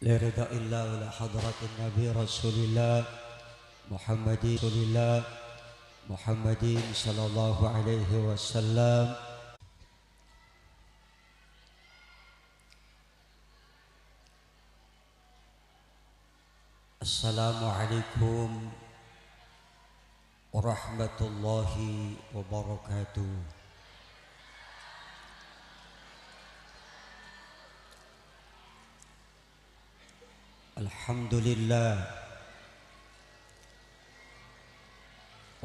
لرضا الله ولحضرة النبي رسول الله محمد صلى الله عليه وسلم. Assalamualaikum warahmatullahi wabarakatuh. Alhamdulillah,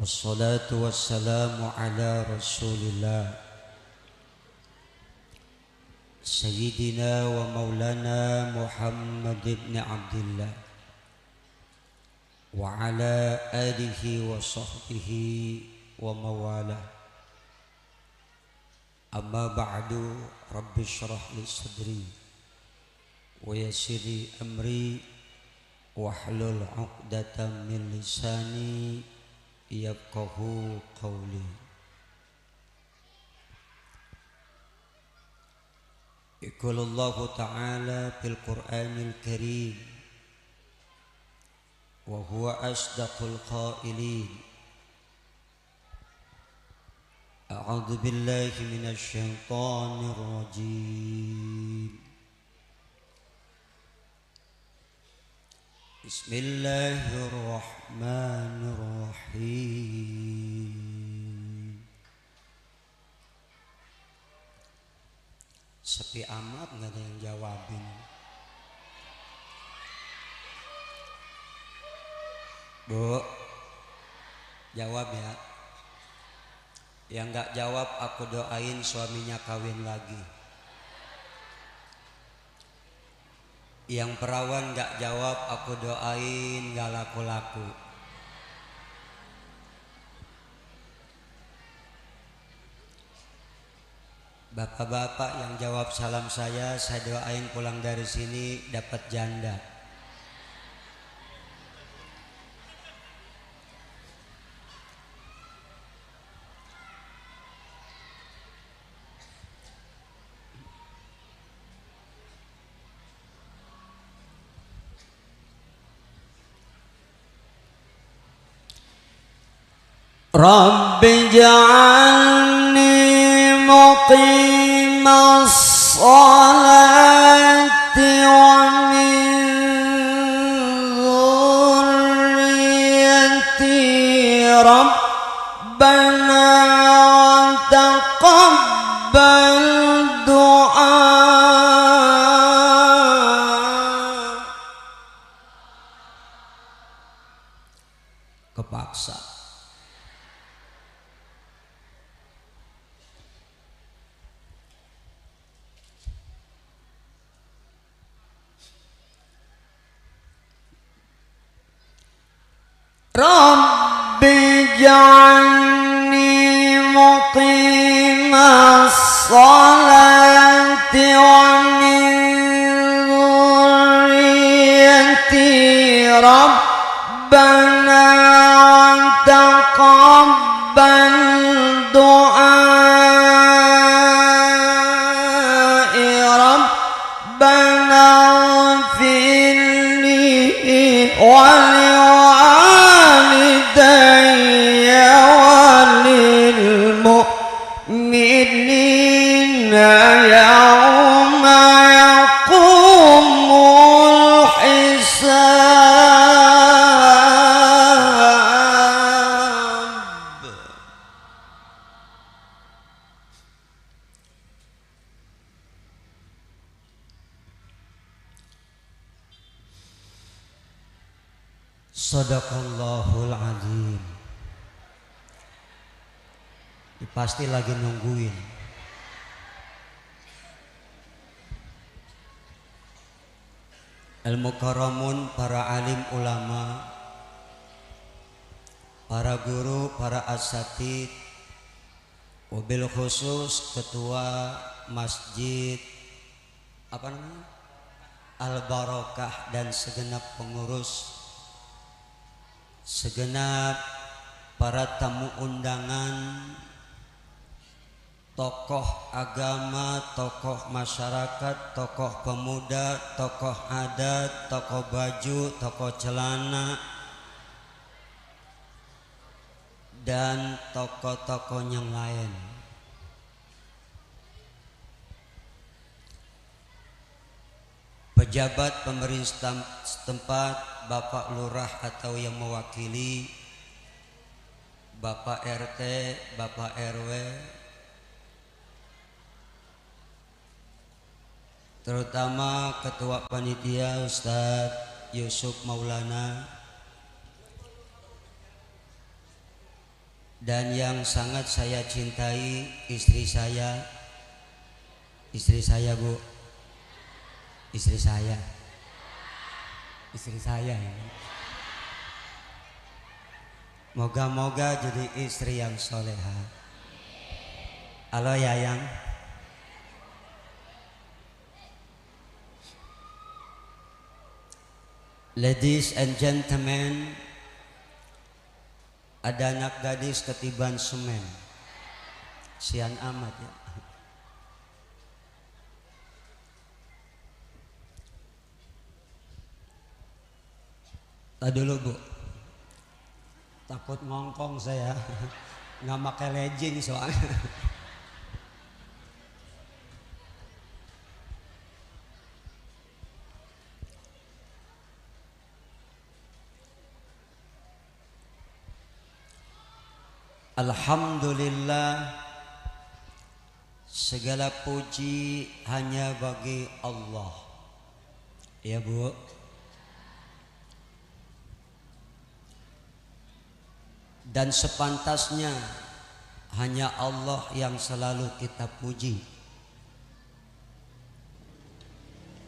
wassalatu wassalamu ala rasulillah Sayyidina wa maulana Muhammad ibn Abdillah wa ala alihi wa sahbihi wa mawalah. Amma ba'du, rabbi syrah li sadri wa yassirli amri wahlul 'uqdatam min lisani yafqahu qawli. Yaqulullahu ta'ala fil Qur'anil Karim wa huwa asdaqul qailin. A'udzu billahi minasy syaithanir rajim. Bismillahirrahmanirrahim. Sepi amat, nggak ada yang jawabin. Bu, jawab ya. Yang nggak jawab aku doain suaminya kawin lagi. Yang perawan gak jawab aku doain gak laku-laku. Bapak-bapak yang jawab salam saya doain pulang dari sini dapat janda. Rabbi ja'alni muqimas salati wa min dhurriyyati Rabbana wa taqabbal du'a. Kepaksa. Rabbi ja'alni muqimas salati wa min dhurriyyati Rabbana wa taqabbal du'a. Rabbana ighfirli wa yawma yaqumul hisab. Sadaqallahul adzim. Pasti lagi nungguin. Al-Mukarramun, para alim ulama, para guru, para asatid, wabil khusus ketua masjid Al-Barakah dan segenap pengurus, segenap para tamu undangan, tokoh agama, tokoh masyarakat, tokoh pemuda, tokoh adat, tokoh baju, tokoh celana, dan tokoh-tokoh yang lain. Pejabat pemerintah setempat, Bapak Lurah atau yang mewakili, Bapak RT, Bapak RW, terutama Ketua Panitia Ustadz Yusuf Maulana, dan yang sangat saya cintai istri saya Bu, istri saya ini. Moga-moga jadi istri yang soleha. Halo Yayang. Ladies and gentlemen, ada anak gadis ketiban semen. Sian amat ya. Tak dulu Bu, takut ngongkong saya, nggak pakai legging soalnya. Alhamdulillah, segala puji hanya bagi Allah. Ya Bu. Dan sepantasnya hanya Allah yang selalu kita puji.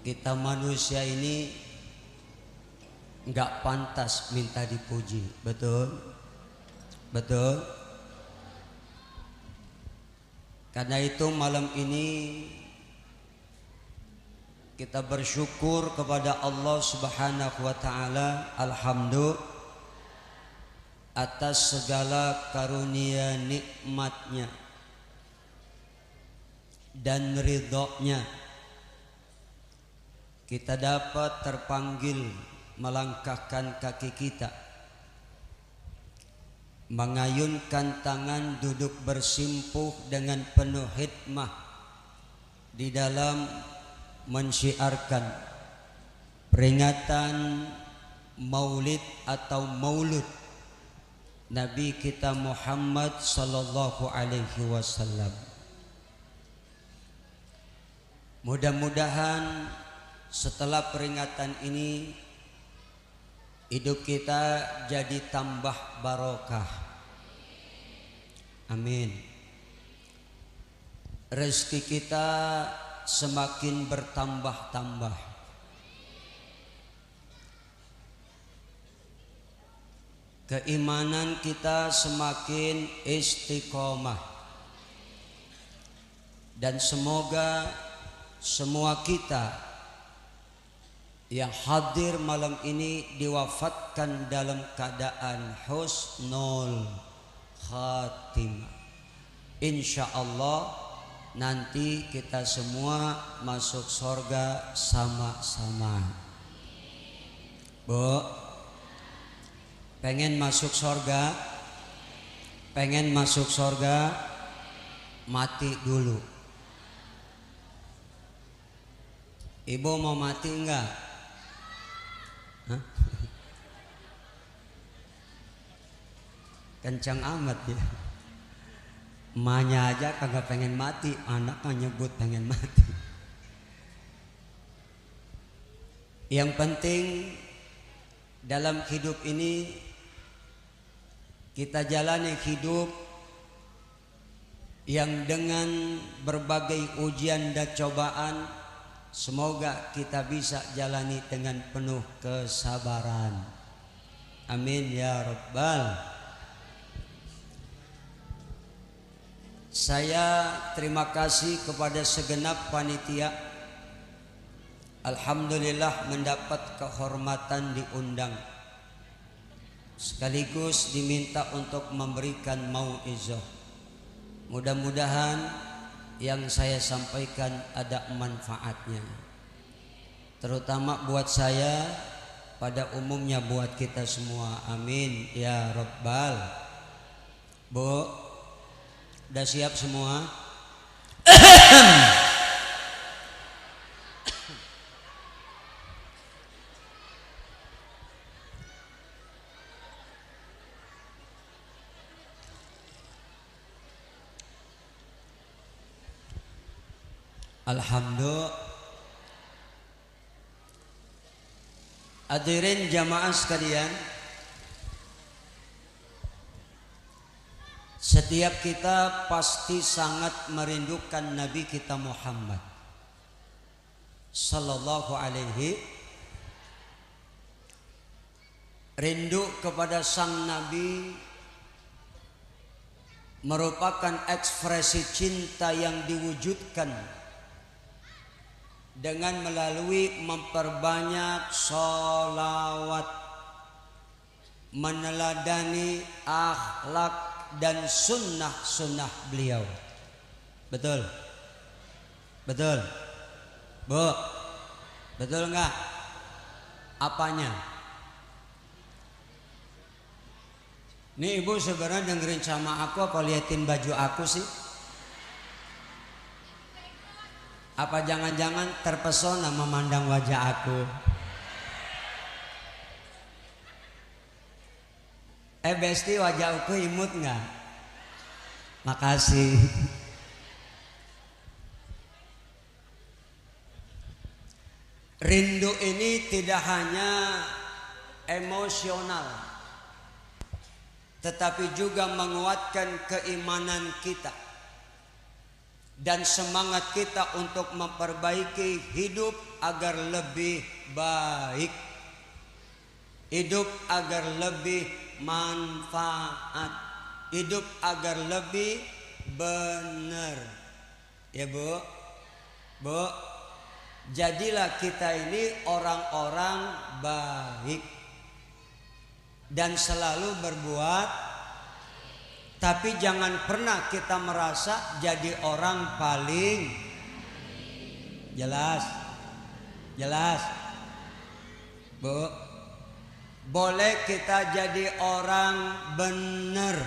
Kita manusia ini nggak pantas minta dipuji, betul? Betul? Karena itu malam ini kita bersyukur kepada Allah Subhanahu wa taala, alhamdulillah, atas segala karunia nikmatnya dan ridhonya kita dapat terpanggil melangkahkan kaki kita, mengayunkan tangan, duduk bersimpuh dengan penuh hikmah di dalam mensyiarkan peringatan maulid atau maulud Nabi kita Muhammad sallallahu alaihi wasallam. Mudah-mudahan setelah peringatan ini hidup kita jadi tambah barokah. Amin. Rezeki kita semakin bertambah-tambah. Keimanan kita semakin istiqomah. Dan semoga semua kita yang hadir malam ini diwafatkan dalam keadaan husnul khatimah. Insya Allah nanti kita semua masuk surga sama-sama. Bu, pengen masuk surga? Pengen masuk surga? Mati dulu. Ibu mau mati enggak? Hah? Kencang amat ya. Emaknya aja kagak pengen mati, anaknya nyebut pengen mati. Yang penting dalam hidup ini kita jalani hidup yang dengan berbagai ujian dan cobaan, semoga kita bisa jalani dengan penuh kesabaran. Amin ya rabbal. Saya terima kasih kepada segenap panitia. Alhamdulillah mendapat kehormatan diundang, sekaligus diminta untuk memberikan mau'izah. Mudah-mudahan yang saya sampaikan ada manfaatnya, terutama buat saya, pada umumnya buat kita semua. Amin ya Rabbal. Bu, udah siap semua? Alhamdulillah. Hadirin jamaah sekalian, setiap kita pasti sangat merindukan Nabi kita Muhammad sallallahu alaihi. Rindu kepada sang Nabi merupakan ekspresi cinta yang diwujudkan dengan melalui memperbanyak sholawat, meneladani akhlak dan sunnah-sunnah beliau. Betul? Betul? Bu, betul enggak? Apanya? Nih ibu sebenarnya dengerin sama aku apa liatin baju aku sih? Apa jangan-jangan terpesona memandang wajah aku? Besti, wajah aku imut nggak? Makasih. Rindu ini tidak hanya emosional, tetapi juga menguatkan keimanan kita dan semangat kita untuk memperbaiki hidup agar lebih baik, hidup agar lebih manfaat, hidup agar lebih benar. Ya Bu, Bu, jadilah kita ini orang-orang baik dan selalu berbuat. Tapi jangan pernah kita merasa jadi orang paling. Jelas? Jelas? Bu, boleh kita jadi orang benar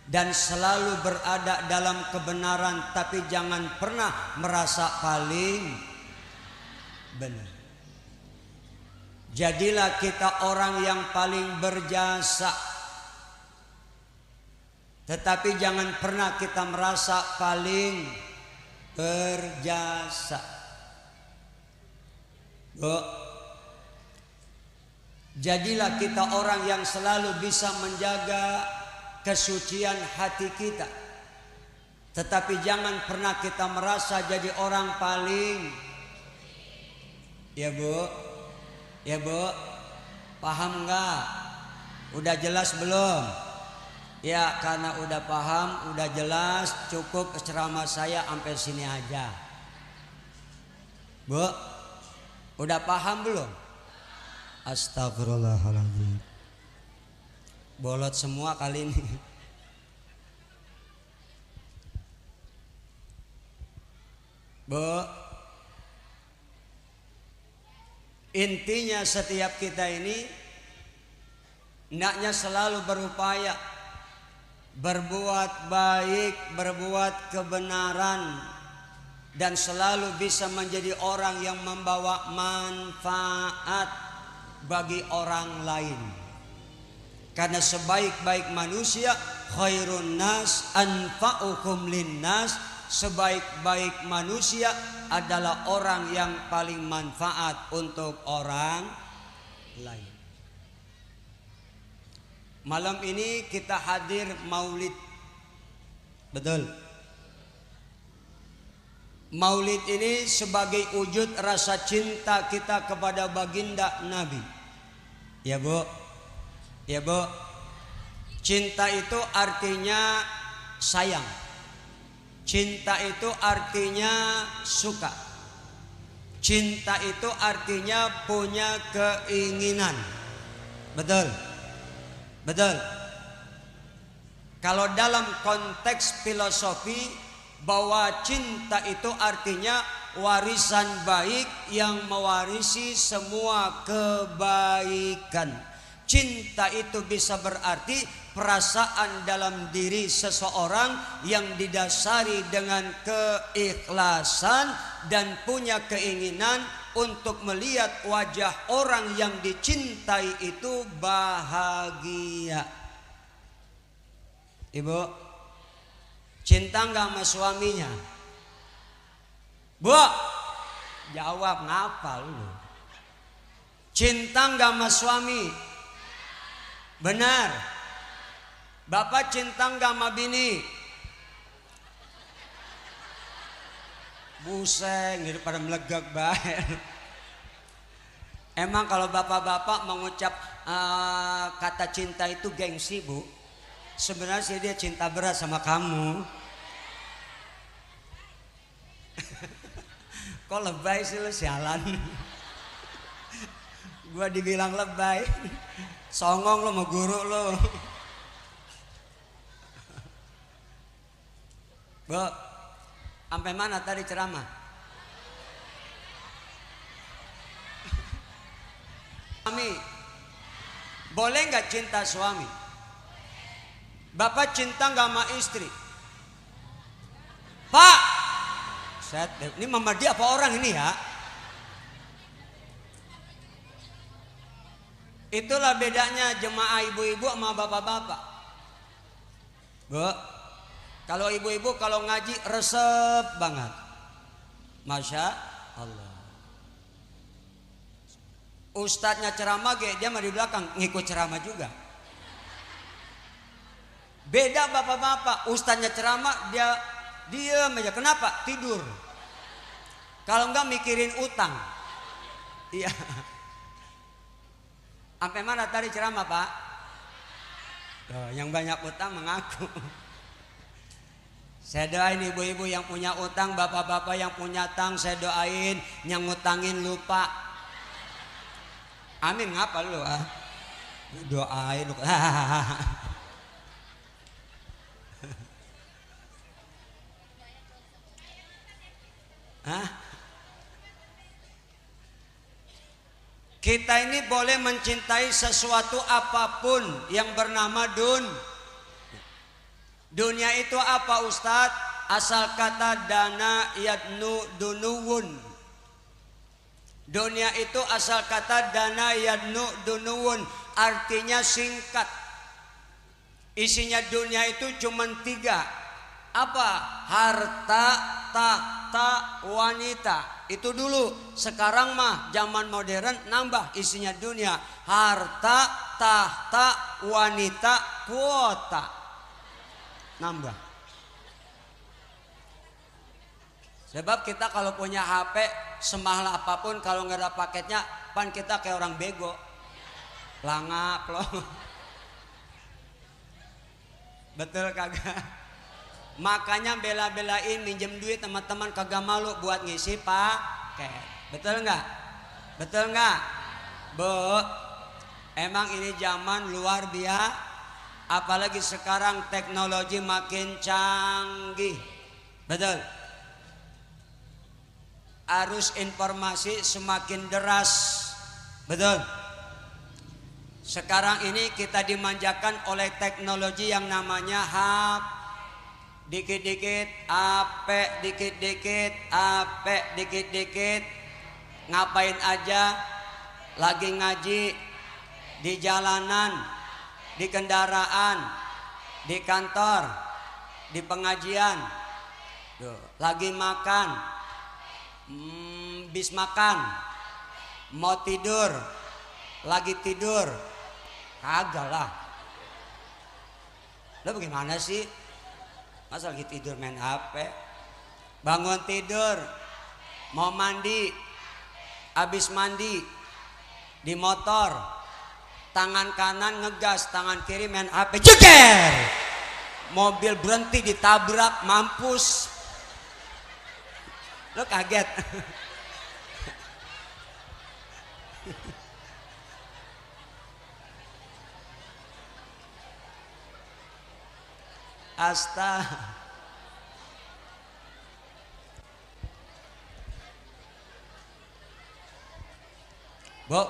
dan selalu berada dalam kebenaran, tapi jangan pernah merasa paling benar. Jadilah kita orang yang paling berjasa, tetapi jangan pernah kita merasa paling berjasa. Bu, jadilah kita orang yang selalu bisa menjaga kesucian hati kita, tetapi jangan pernah kita merasa jadi orang paling. Ya Bu, ya Bu, paham nggak? Udah jelas belum? Ya, karena udah paham, udah jelas, cukup ceramah saya sampai sini aja. Bu, udah paham belum? Astagfirullahaladzim. Bolot semua kali ini. Bu, intinya setiap kita ini hendaknya selalu berupaya berbuat baik, berbuat kebenaran, dan selalu bisa menjadi orang yang membawa manfaat bagi orang lain. Karena sebaik-baik manusia khairun nas anfa'uhum linnas, sebaik-baik manusia adalah orang yang paling manfaat untuk orang lain. Malam ini kita hadir maulid. Betul. Maulid ini sebagai wujud rasa cinta kita kepada baginda Nabi. Ya Bu, ya Bu. Cinta itu artinya sayang. Cinta itu artinya suka. Cinta itu artinya punya keinginan. Betul. Betul. Kalau dalam konteks filosofi bahwa cinta itu artinya warisan baik yang mewarisi semua kebaikan. Cinta itu bisa berarti perasaan dalam diri seseorang yang didasari dengan keikhlasan dan punya keinginan untuk melihat wajah orang yang dicintai itu bahagia. Ibu, cinta nggak sama suaminya? Bu, jawab, ngapa lu? Cinta nggak sama suami? Benar. Bapak cinta nggak sama bini? Buseng, jadi pada melegak baik. Emang kalau bapak-bapak mengucap kata cinta itu gengsi, Bu? Sebenarnya sih dia cinta berat sama kamu. Kok lebay sih lu, sialan. Gua dibilang lebay. Songong lu sama guru lu. Bu, sampai mana tadi ceramah? Suami, boleh nggak cinta suami? Bapak cinta nggak sama istri? Pak, ini Mama dia apa orang ini ya? Itulah bedanya jemaah ibu-ibu sama bapak-bapak. Bu, kalau ibu-ibu kalau ngaji resep banget. Masya Allah. Ustadznya ceramah dia mah di belakang ngikut ceramah juga. Beda bapak-bapak, ustadznya ceramah dia diam aja. Kenapa? Tidur. Kalau enggak mikirin utang. Iya. Sampai mana tadi ceramah, Pak? Tuh, yang banyak utang mengaku. Saya doain ibu-ibu yang punya utang, bapak-bapak yang punya utang, saya doain yang ngutangin lupa. Amin, ngapa lu? Doain lu. Hah? Kita ini boleh mencintai sesuatu apapun yang bernama dunia itu apa, Ustadz? Asal kata dana yadnu dunuwun. Dunia itu asal kata dana yadnu dunuwun, artinya singkat. Isinya dunia itu cuma 3. Apa? Harta, tahta, wanita. Itu dulu. Sekarang mah zaman modern nambah isinya dunia. Harta, tahta, wanita, kuota. Nambah. Sebab kita kalau punya HP semahal apapun kalau nggak ada paketnya, pan kita kayak orang bego. Langap loh. Betul kagak? Makanya bela-belain minjem duit teman-teman kagak malu buat ngisi paket. Betul nggak? Betul nggak? Bu, emang ini zaman luar biasa. Apalagi sekarang teknologi makin canggih. Betul. Arus informasi semakin deras. Betul. Sekarang ini kita dimanjakan oleh teknologi yang namanya HP. Dikit-dikit ape, dikit-dikit ape, dikit-dikit ngapain aja, lagi ngaji di jalanan, di kendaraan, di kantor, di pengajian, tuh, lagi makan, bis makan, mau tidur, lagi tidur, kagak lah. Lo bagaimana sih? Masa lagi tidur main HP? Bangun tidur, mau mandi, habis mandi di motor, tangan kanan ngegas, tangan kiri main HP, jeger, mobil berhenti ditabrak, mampus. Lo kaget? Bu.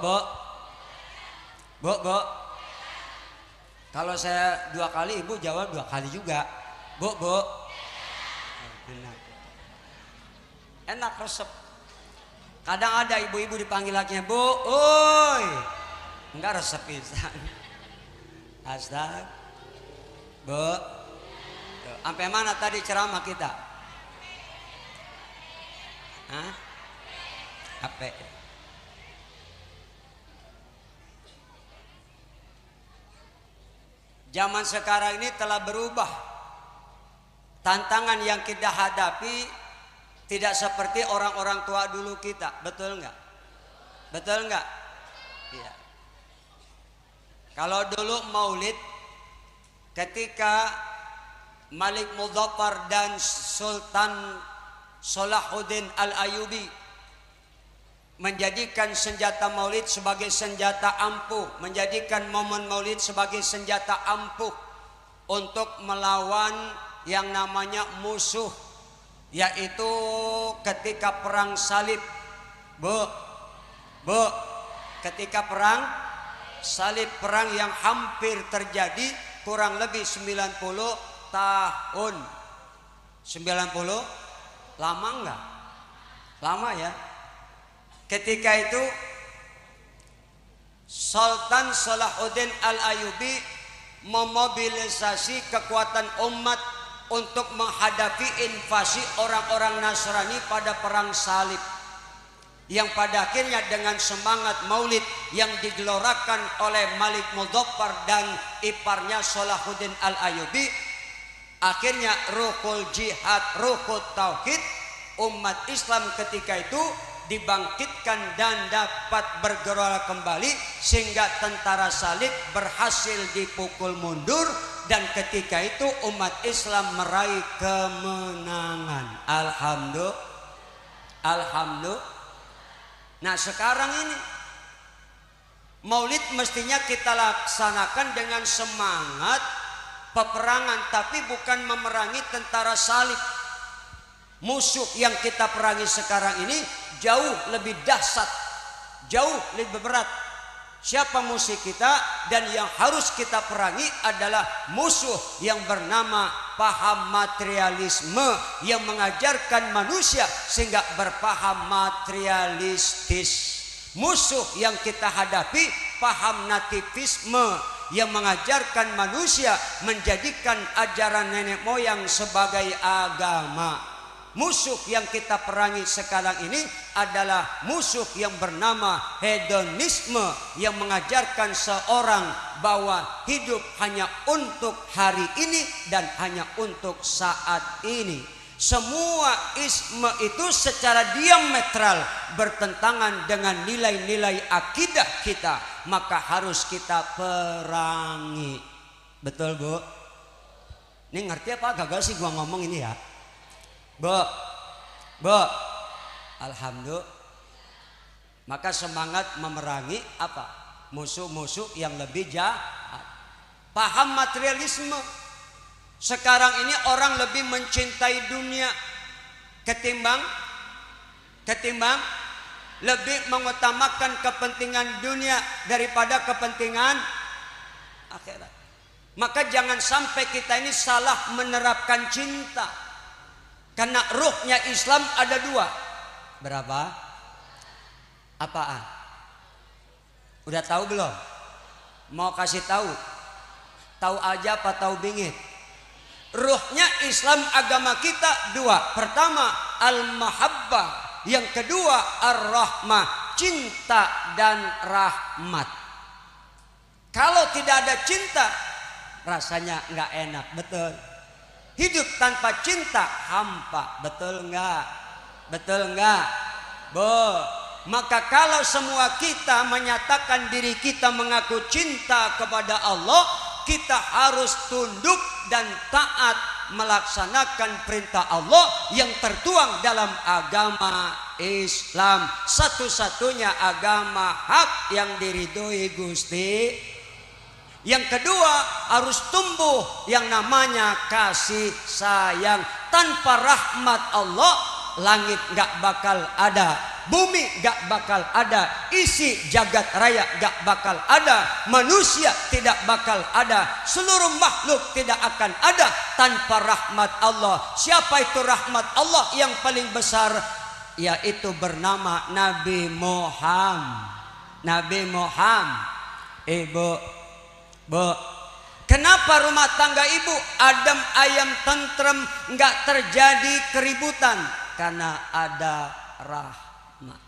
Kalau saya 2 kali, ibu jawab 2 kali juga. Bu. Enak resep. Kadang ada ibu-ibu dipanggil lakinya, Bu, oi. Enggak resep pisan. Astag. Bu. Sampai mana tadi ceramah kita? Hah? Apa? Zaman sekarang ini telah berubah. Tantangan yang kita hadapi tidak seperti orang-orang tua dulu kita. Betul enggak? Betul enggak? Iya. Kalau dulu maulid, ketika Malik Muzaffar dan Sultan Salahuddin Al-Ayyubi menjadikan senjata maulid sebagai senjata ampuh, menjadikan momen maulid sebagai senjata ampuh untuk melawan yang namanya musuh, yaitu ketika perang salib. Bu, ketika perang salib, perang yang hampir terjadi kurang lebih 90 tahun. 90 lama enggak? Lama ya. Ketika itu Sultan Salahuddin Al-Ayyubi memobilisasi kekuatan umat untuk menghadapi invasi orang-orang Nasrani pada perang salib, yang pada akhirnya dengan semangat maulid yang digelorakan oleh Malik Muzaffar dan iparnya Salahuddin Al-Ayyubi, akhirnya ruhul jihad, ruhul tauhid umat Islam ketika itu dibangkitkan dan dapat bergerak kembali, sehingga tentara salib berhasil dipukul mundur, dan ketika itu umat Islam meraih kemenangan. Alhamdulillah. Nah, sekarang ini maulid mestinya kita laksanakan dengan semangat peperangan, tapi bukan memerangi tentara salib. Musuh yang kita perangi sekarang ini jauh lebih dahsyat, jauh lebih berat. Siapa musuh kita? Dan yang harus kita perangi adalah musuh yang bernama paham materialisme, yang mengajarkan manusia sehingga berpaham materialistis. Musuh yang kita hadapi paham nativisme, yang mengajarkan manusia menjadikan ajaran nenek moyang sebagai agama. Musuh yang kita perangi sekarang ini adalah musuh yang bernama hedonisme, yang mengajarkan seorang bahwa hidup hanya untuk hari ini dan hanya untuk saat ini. Semua isme itu secara diametral bertentangan dengan nilai-nilai akidah kita, maka harus kita perangi. Betul, Bu? Ini ngerti apa gagal sih gua ngomong ini ya? Bu, alhamdulillah. Maka semangat memerangi apa? Musuh-musuh yang lebih jahat. Paham materialisme. Sekarang ini orang lebih mencintai dunia ketimbang lebih mengutamakan kepentingan dunia daripada kepentingan akhirat. Maka jangan sampai kita ini salah menerapkan cinta. Karena ruhnya Islam ada 2. Berapa? Apaan? Udah tahu belum? Mau kasih tahu? Tahu aja apa tahu bingit? Ruhnya Islam, agama kita 2. Pertama al-mahabbah, yang kedua ar-rahmah, cinta dan rahmat. Kalau tidak ada cinta, rasanya nggak enak, betul. Hidup tanpa cinta hampa, betul enggak? Betul enggak? Bu, maka kalau semua kita menyatakan diri kita mengaku cinta kepada Allah, kita harus tunduk dan taat melaksanakan perintah Allah yang tertuang dalam agama Islam, satu-satunya agama hak yang diridhoi Gusti. Yang kedua, harus tumbuh yang namanya kasih sayang. Tanpa rahmat Allah, langit gak bakal ada. bumi gak bakal ada, isi jagat raya gak bakal ada, manusia tidak bakal ada, seluruh makhluk tidak akan ada tanpa rahmat Allah. Siapa itu rahmat Allah yang paling besar? Yaitu bernama Nabi Muhammad. Nabi Muhammad. Ibu, bu, kenapa rumah tangga ibu adem ayam tentrem, nggak terjadi keributan? Karena ada rahmat.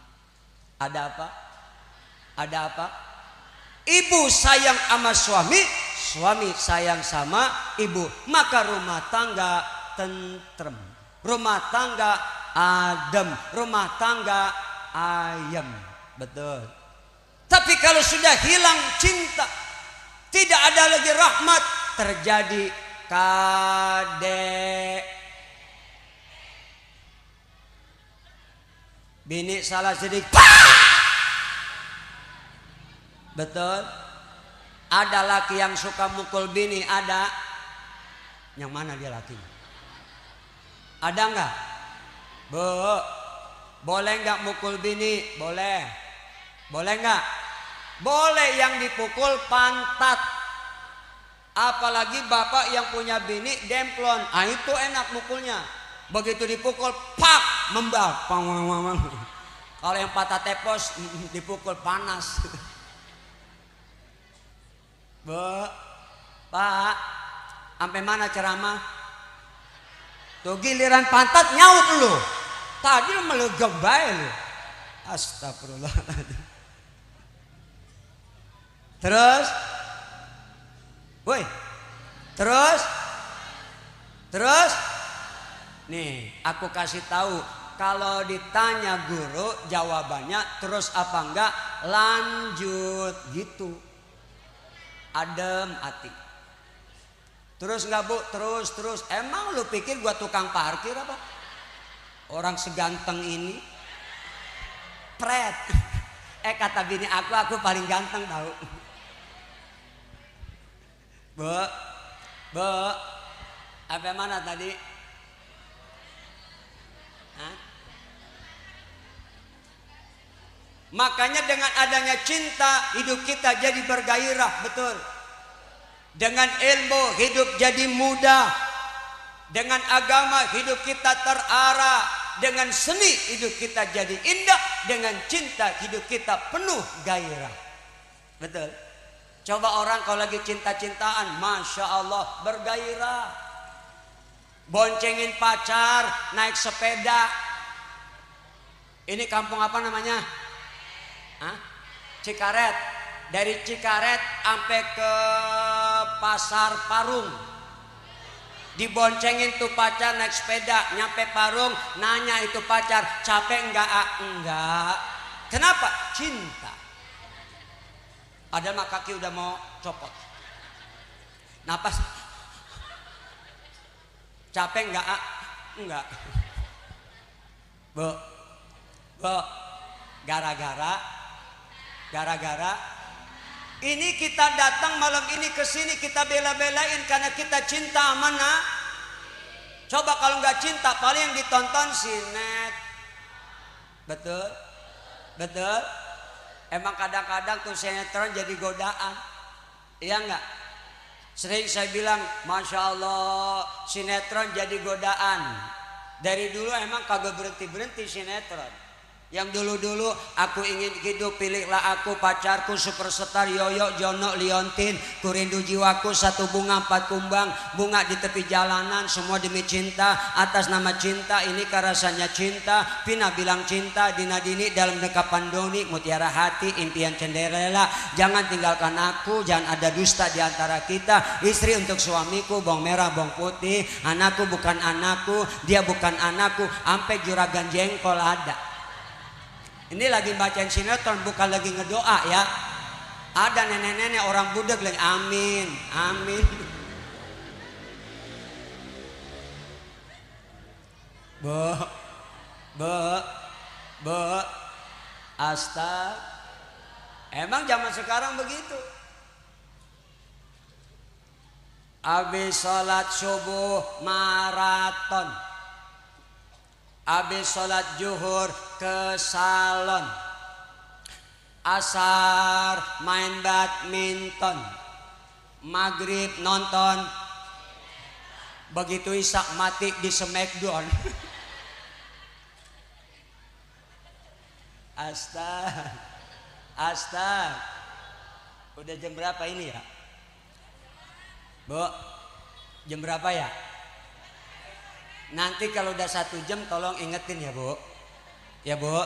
Ada apa? Ada apa? Ibu sayang sama suami, suami sayang sama ibu, maka rumah tangga tentrem, rumah tangga adem, rumah tangga ayam. Betul. Tapi kalau sudah hilang cinta, tidak ada lagi rahmat, terjadi kadek. Bini salah sedikit, betul. Ada laki yang suka mukul bini, ada. Yang mana dia lakinya? Ada enggak? Bu, boleh enggak mukul bini? Boleh. Boleh enggak? Boleh, yang dipukul pantat. Apalagi bapak yang punya bini demplon, itu enak mukulnya. Begitu dipukul, pak, membal. Kalau yang patah tepos dipukul panas. Bu, Pak, sampai mana ceramah? Tuh giliran pantat nyaut lu. Tadi lu melegam bae lu. Astagfirullahaladzim. Terus, woi, terus, nih aku kasih tahu, kalau ditanya guru jawabannya terus apa enggak, lanjut gitu, adem hati. Terus enggak bu, terus. Emang lu pikir gua tukang parkir apa? Orang seganteng ini, pret. Kata bini aku paling ganteng tahu. Bu, apa mana tadi? Hah? Makanya dengan adanya cinta hidup kita jadi bergairah, betul. Dengan ilmu hidup jadi mudah. Dengan agama hidup kita terarah. Dengan seni hidup kita jadi indah. Dengan cinta hidup kita penuh gairah. Betul. Coba orang kalau lagi cinta-cintaan, Masya Allah bergairah. Boncengin pacar, naik sepeda. Ini kampung apa namanya? Hah? Cikaret. Dari Cikaret sampai ke Pasar Parung. Diboncengin tuh pacar naik sepeda, nyampe Parung, nanya itu pacar, capek enggak? Enggak. Kenapa? Cinta. Padahal mah kaki udah mau copot. Napas. Capek enggak? Enggak. Bu, gara-gara ini kita datang malam ini ke sini, kita bela-belain karena kita cinta mana? Coba kalau nggak cinta, paling yang ditonton sinet. Betul? Emang kadang-kadang tuh sinetron jadi godaan, iya nggak? Sering saya bilang, Masya Allah, sinetron jadi godaan. Dari dulu emang kagak berhenti sinetron. Yang dulu-dulu aku ingin hidup, pilihlah aku pacarku superstar Yoyo, Jono, Liontin, ku rindu jiwaku, satu bunga empat kumbang, bunga di tepi jalanan, semua demi cinta, atas nama cinta, ini rasanya cinta, Pina bilang cinta, Dina Dini dalam dekapan doni, mutiara hati, impian cenderela, jangan tinggalkan aku, jangan ada dusta di antara kita, istri untuk suamiku, bawang merah, bawang putih, anakku bukan anakku, dia bukan anakku, ampe juragan jengkol ada. Ini lagi bacain sinetron, bukan lagi ngedoa ya. Ada nenek-nenek orang budak lagi amin. Bu, emang zaman sekarang begitu. Habis sholat subuh maraton. Habis sholat zuhur ke salon. Asar main badminton. Maghrib nonton. Begitu Isya mati di Smackdown. Astag. Udah jam berapa ini ya? Bu, jam berapa ya? Nanti kalau udah 1 jam tolong ingetin ya Bu. Ya Bu.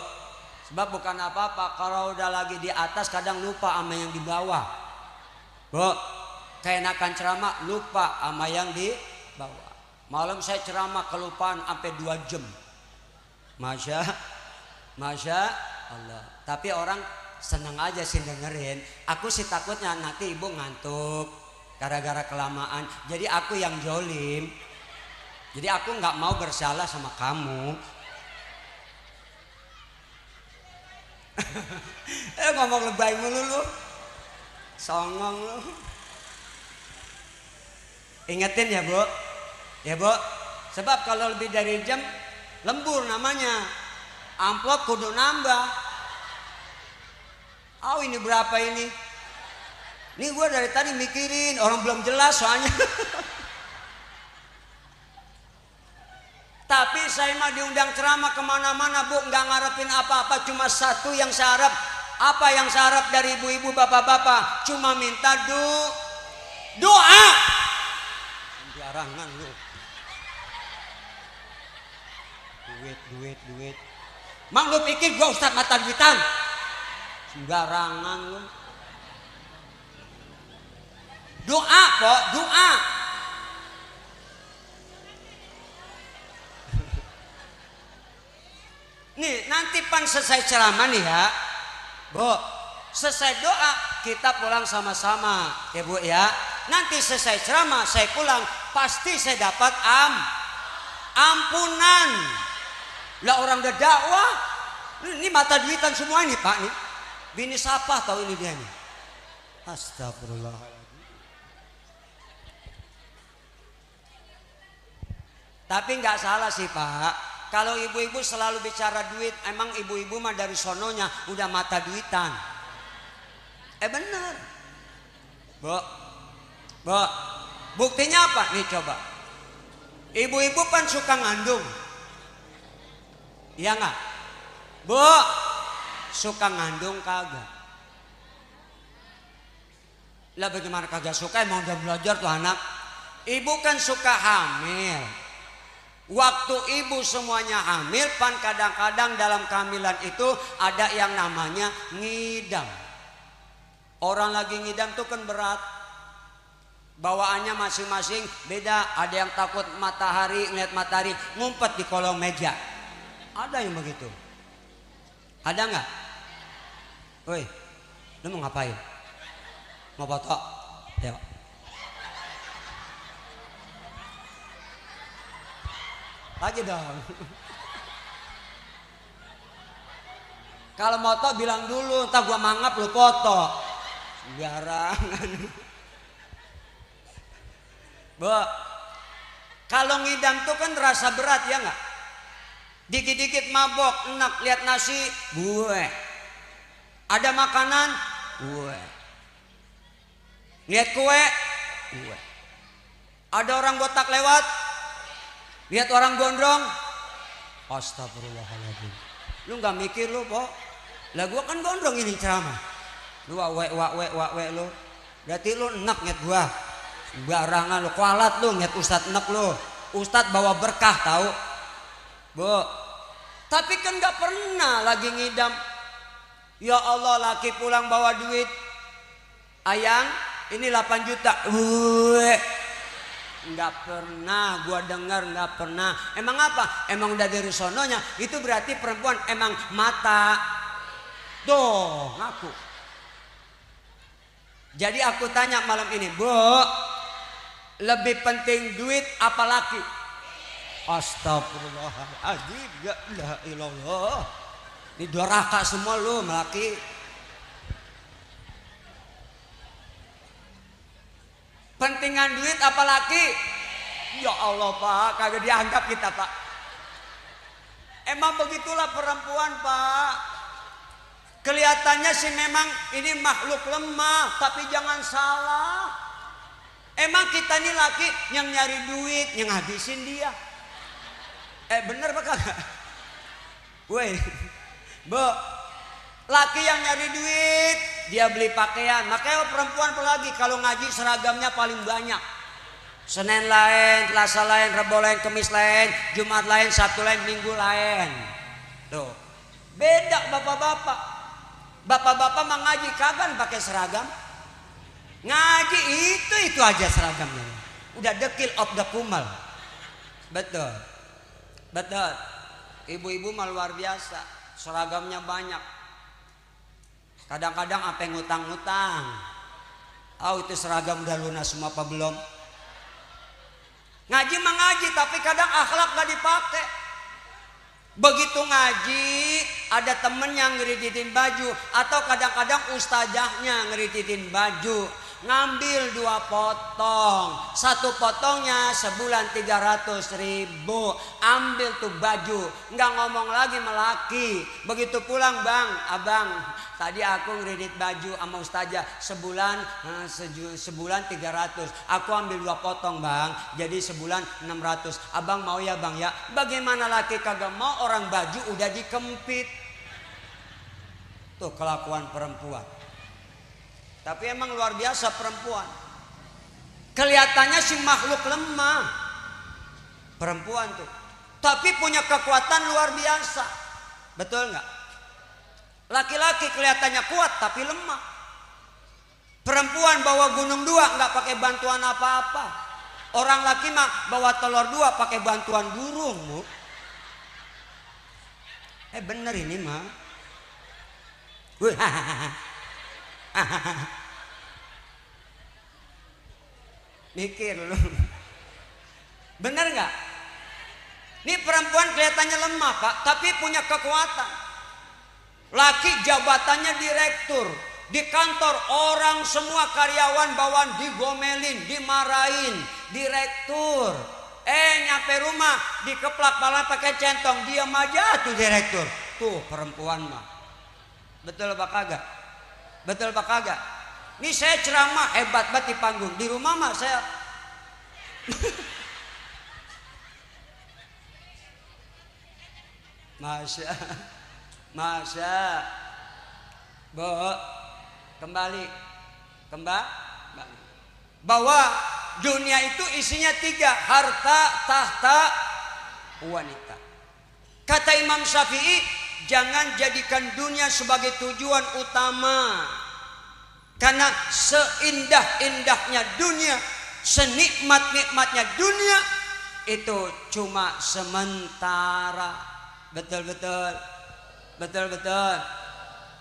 Sebab bukan apa-apa, kalau udah lagi di atas kadang lupa sama yang di bawah. Bu, keenakan ceramah lupa sama yang di bawah. Malam saya ceramah kelupaan sampai 2 jam. Masya Allah. Tapi orang seneng aja sih dengerin. Aku sih takutnya nanti ibu ngantuk gara-gara kelamaan. Jadi aku yang jolim. Jadi aku nggak mau bersalah sama kamu. Ngomong lebay mulu lu. Songong lu. Ingetin ya Bu. Ya Bu. Sebab kalau lebih dari jam lembur namanya. Amplop kudu nambah. Oh ini berapa ini? Ini gue dari tadi mikirin, orang belum jelas soalnya. Tapi saya mah diundang ceramah kemana-mana Bu, nggak ngarepin apa-apa, cuma satu yang saya harap. Apa yang saya harap dari ibu-ibu, bapak-bapak? Cuma minta doa. Sembarangan lu. Duit. Mang lu pikir gua Ustadz mata duitan? Sembarangan lu. Doa kok, doa. Nih nanti pan selesai ceramah nih ya Bu, selesai doa kita pulang sama-sama ya Bu ya. Nanti selesai ceramah saya pulang, pasti saya dapat ampunan. Lah orang udah dakwah, ini mata duitan semua ini Pak nih. Bini siapa tahu ini dia nih. Astagfirullahaladzim. Tapi nggak salah sih Pak. Kalau ibu-ibu selalu bicara duit, emang ibu-ibu mah dari sononya udah mata duitan. Bener. Bu, buktinya apa? Nih coba. Ibu-ibu kan suka ngandung. Iya nggak? Bu, suka ngandung kagak? Lah bagaimana kagak suka? Emang udah belajar tuh anak. Ibu kan suka hamil. Waktu ibu semuanya hamil, pan kadang-kadang dalam kehamilan itu ada yang namanya ngidam. Orang lagi ngidam tuh kan berat. Bawaannya masing-masing beda. Ada yang takut matahari, ngeliat matahari, ngumpet di kolong meja. Ada yang begitu. Ada nggak? Woi, lu mau ngapain? Mau foto? Ya. Lagi dong. Kalau foto bilang dulu, entar gua mangap lu foto. Sembarangan. Bu, kalau ngidam tuh kan terasa berat ya nggak? Dikit-dikit mabok, enak lihat nasi, gue. Ada makanan, gue. Lihat kue, gue. Ada orang botak lewat, lihat orang gondrong, astagfirullahaladzim. Lu nggak mikir lu, Po? Lah gua kan gondrong ini ceramah. Lu wak lu. Berarti lu enak nget gua. Sembarangan lu, kualat lu nget Ustadz enak lu. Ustadz bawa berkah tahu. Bu, tapi kan nggak pernah lagi ngidam. Ya Allah, laki pulang bawa duit. Ayang, ini 8 juta. Nggak pernah gua dengar, nggak pernah. Emang apa? Emang udah dari sononya. Itu berarti perempuan emang mata. Tuh, ngaku. Jadi aku tanya malam ini, Bu, lebih penting duit apa laki? Astagfirullahaladzim, ya ilallah. Ini doraka semua lu melaki. Pentingan duit apa laki? Ya Allah Pak, kagak dianggap kita Pak. Emang begitulah perempuan, Pak. Kelihatannya sih memang ini makhluk lemah, tapi jangan salah. Emang kita nih laki yang nyari duit, yang habisin dia. Bener apa kagak? Woi, Bu, laki yang nyari duit, dia beli pakaian. Makanya perempuan apalagi kalau ngaji seragamnya paling banyak. Senin lain, Selasa lain, Rebo lain, Kemis lain, Jumat lain, Sabtu lain, Minggu lain. Tuh, beda bapak-bapak. Bapak-bapak mah ngaji kapan pakai seragam? Ngaji itu aja seragamnya. Udah dekil of the kumal. Betul. Betul. Ibu-ibu mah luar biasa. Seragamnya banyak. Kadang-kadang apa yang ngutang-ngutang. Itu seragam udah lunas semua apa belum? Ngaji mah ngaji, tapi kadang akhlak gak dipakai. Begitu ngaji, ada temen yang ngeriditin baju, atau kadang-kadang ustazahnya ngeriditin baju. Ngambil 2 potong, 1 potongnya sebulan 300.000. Ambil tuh baju, nggak ngomong lagi melaki. Begitu pulang, bang, abang, tadi aku ngeredit baju sama ustazah sebulan 300. Aku ambil 2 potong, bang, jadi sebulan 600. Abang mau ya, bang ya? Bagaimana laki kagak mau, orang baju udah dikempit. Tuh kelakuan perempuan. Tapi emang luar biasa perempuan. Kelihatannya si makhluk lemah perempuan tuh, tapi punya kekuatan luar biasa. Betul nggak? Laki-laki kelihatannya kuat tapi lemah. Perempuan bawa gunung 2 nggak pakai bantuan apa-apa. Orang laki mah bawa telur 2 pakai bantuan burung, Bu. Bener ini mah. Mikir lu. Bener nggak? Ini perempuan kelihatannya lemah, Pak, tapi punya kekuatan. Laki jabatannya direktur. Di kantor orang semua karyawan bawaan digomelin, dimarahin. Direktur. Nyampe rumah dikeplak pala pakai centong, diam aja tuh direktur. Tuh perempuan mah. Betul apa kagak? Betul apa kagak? Ini saya ceramah hebat banget di panggung. Di rumah mah saya Masya Bu, kembali bahwa dunia itu isinya 3, harta, tahta, wanita. Kata Imam Syafi'i, jangan jadikan dunia sebagai tujuan utama. Karena seindah-indahnya dunia, senikmat-nikmatnya dunia, itu cuma sementara. Betul-betul. Betul-betul.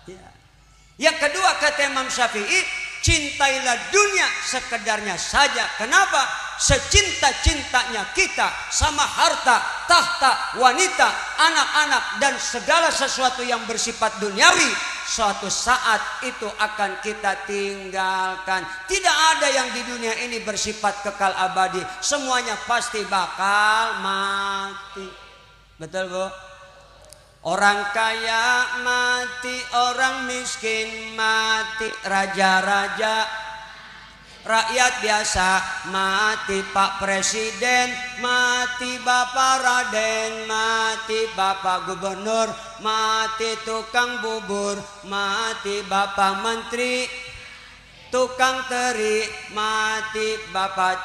Ya. Yang kedua kata Imam Syafi'i, cintailah dunia sekedarnya saja. Kenapa? Secinta-cintanya kita sama harta, tahta, wanita, anak-anak, dan segala sesuatu yang bersifat duniawi, suatu saat itu akan kita tinggalkan. Tidak ada yang di dunia ini bersifat kekal abadi. Semuanya pasti bakal mati. Betul, Bu? Orang kaya mati, orang miskin mati, raja-raja, rakyat biasa mati, Pak Presiden mati, Bapak Raden mati, Bapak Gubernur mati, tukang bubur mati, Bapak Menteri, tukang teri mati, Bapak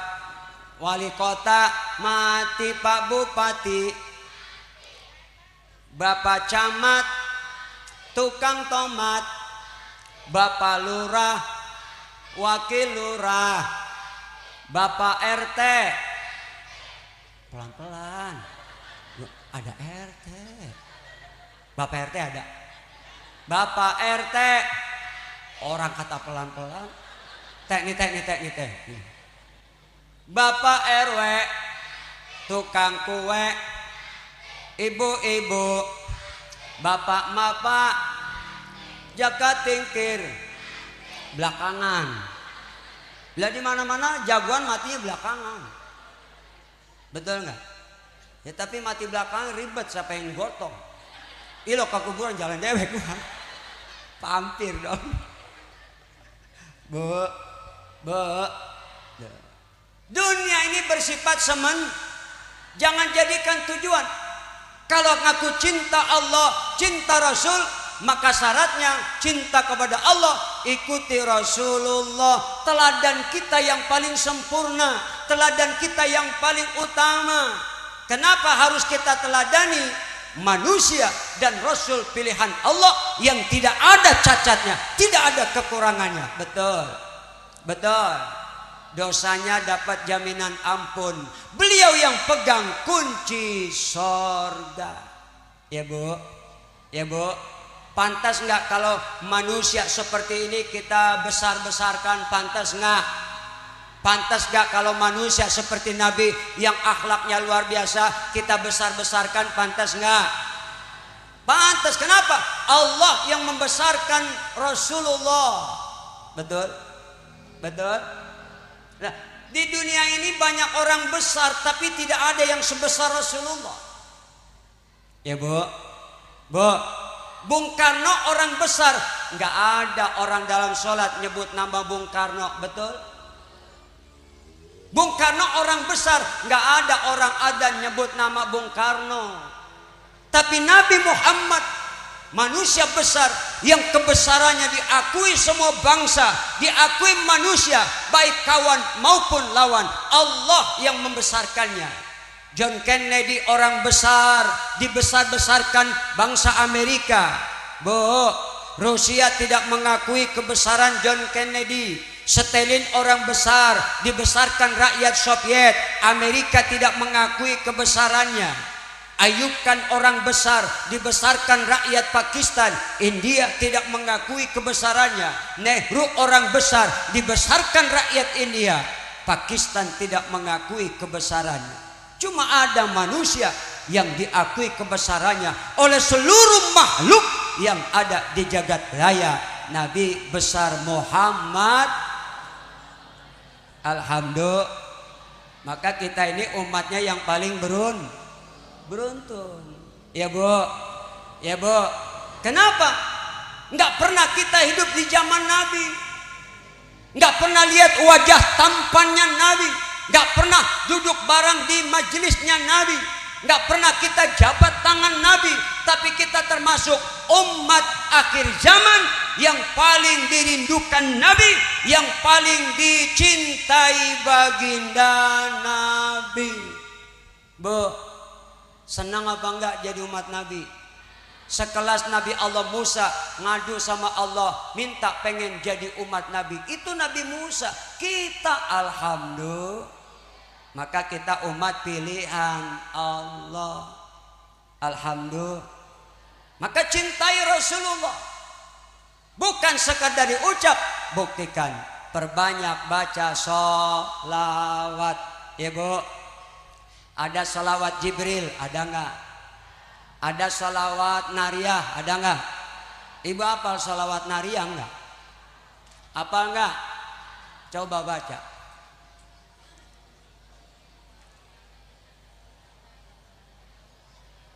Wali Kota mati, Pak Bupati, Bapak Camat, tukang tomat, Bapak Lurah, Wakil Lurah, Bapak RT. Pelan-pelan. Ada RT. Bapak RT ada. Bapak RT. Orang kata pelan-pelan. Teknik. Bapak RW, tukang kue, ibu-ibu, bapak-bapak, jaga tingkir, belakangan. Bila di mana-mana jagoan matinya belakangan. Betul nggak? Ya tapi mati belakang ribet, siapa yang gotong? Ilo ke kuburan jalan dewek gua. Pampir dong. Bu. Dunia ini bersifat semen. Jangan jadikan tujuan. Kalau ngaku cinta Allah, cinta Rasul, maka syaratnya cinta kepada Allah, ikuti Rasulullah. Teladan kita yang paling sempurna, teladan kita yang paling utama. Kenapa harus kita teladani manusia dan Rasul pilihan Allah yang tidak ada cacatnya, tidak ada kekurangannya? Betul. Dosanya dapat jaminan ampun. Beliau yang pegang kunci sorga. Ya bu, pantas nggak kalau manusia seperti ini kita besar-besarkan? Pantas nggak? Pantas gak kalau manusia seperti Nabi yang akhlaknya luar biasa kita besar-besarkan? Pantas gak? Pantas. Kenapa? Allah yang membesarkan Rasulullah. Betul? Nah, di dunia ini banyak orang besar tapi tidak ada yang sebesar Rasulullah. Ya bu, Bung Karno orang besar, nggak ada orang dalam sholat nyebut nama Bung Karno. Betul? Bung Karno orang besar, nggak ada orang adzan nyebut nama Bung Karno. Tapi Nabi Muhammad manusia besar yang kebesarannya diakui semua bangsa, diakui manusia, baik kawan maupun lawan. Allah yang membesarkannya. John Kennedy orang besar, dibesar-besarkan bangsa Amerika. Rusia tidak mengakui kebesaran John Kennedy. Stalin orang besar, dibesarkan rakyat Soviet. Amerika tidak mengakui kebesarannya. Ayub kan orang besar, dibesarkan rakyat Pakistan. India tidak mengakui kebesarannya. Nehru orang besar, dibesarkan rakyat India. Pakistan tidak mengakui kebesarannya. Cuma ada manusia yang diakui kebesarannya oleh seluruh makhluk yang ada di jagat raya. Nabi besar Muhammad. Alhamdulillah. Maka kita ini umatnya yang paling beruntung. Ya bu. Kenapa? Nggak pernah kita hidup di zaman Nabi. Nggak pernah lihat wajah tampannya Nabi. Nggak pernah duduk bareng di majelisnya Nabi. Nggak pernah kita jabat tangan Nabi. Tapi kita termasuk umat akhir zaman yang paling dirindukan Nabi, yang paling dicintai baginda Nabi. Bu, senang apa enggak jadi umat Nabi? Sekelas Nabi Allah Musa ngadu sama Allah, minta pengen jadi umat Nabi. Itu Nabi Musa. Kita alhamdulillah, maka kita umat pilihan Allah. Alhamdulillah. Maka cintai Rasulullah. Bukan sekadar diucap, buktikan. Perbanyak baca sholawat. Ya bu, ada sholawat Jibril, ada enggak? Ada sholawat Nariyah, ada enggak? Ibu hafal sholawat Nariyah enggak? Apa enggak? Coba baca.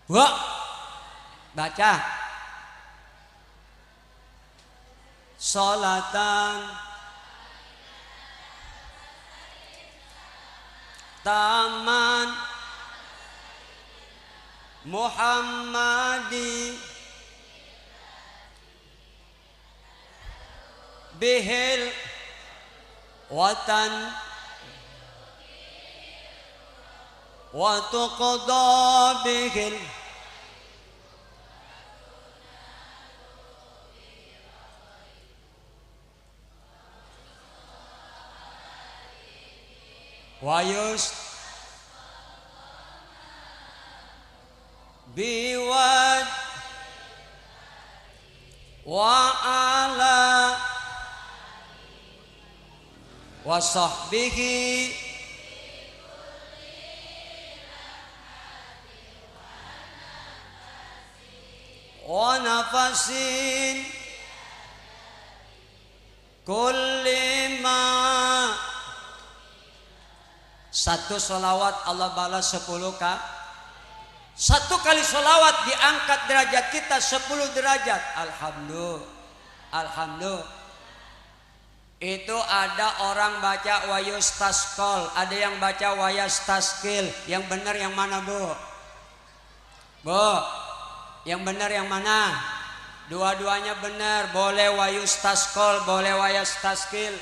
Wah, baca. Sholatan taman Muhammadi bihil watan wa tuqda bihil wayus biwad wa ala wa sahbihi wa nafasin kulli ma. Satu sholawat Allah balas 10 kali. Satu kali sholawat diangkat derajat kita 10 derajat. Alhamdulillah. Itu ada orang baca wayustaskol, ada yang baca wayastaskil. Yang benar yang mana, Bu? Yang benar yang mana? Dua-duanya benar. Boleh wayustaskol, boleh wayastaskil.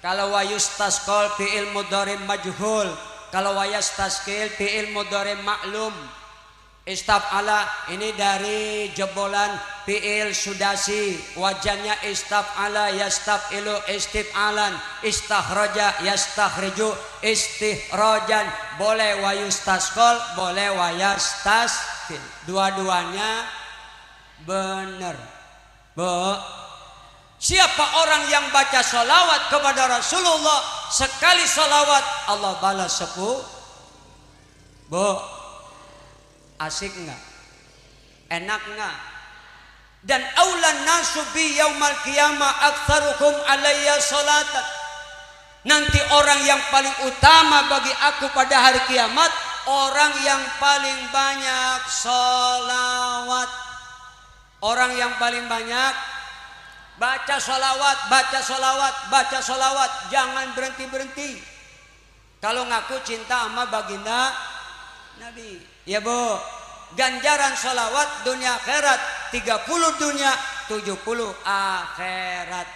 Kalau wayustaskol fi'il mudhari majhul, kalau wayastaskil fi'il mudhari maklum. Istaf'ala ini dari jebolan fi'il sudasi, wajannya istaf'ala yastaf'ilu istif'alan, istakhraja yastakhriju istikhrajan. Boleh wayustaskol, boleh wayastaskil. Dua-duanya benar. Siapa orang yang baca sholawat kepada Rasulullah, sekali sholawat Allah balas 10. Asik enggak? Enak enggak? Dan aulan nasu bi yaumal qiyamah aktsarukum alayya salatan. Nanti orang yang paling utama bagi aku pada hari kiamat, orang yang paling banyak sholawat. Orang yang paling banyak baca sholawat, baca sholawat, baca sholawat. Jangan berhenti-berhenti. Kalau ngaku cinta sama baginda Nabi. Ya Bu, ganjaran sholawat dunia akhirat 30 dunia 70 akhirat.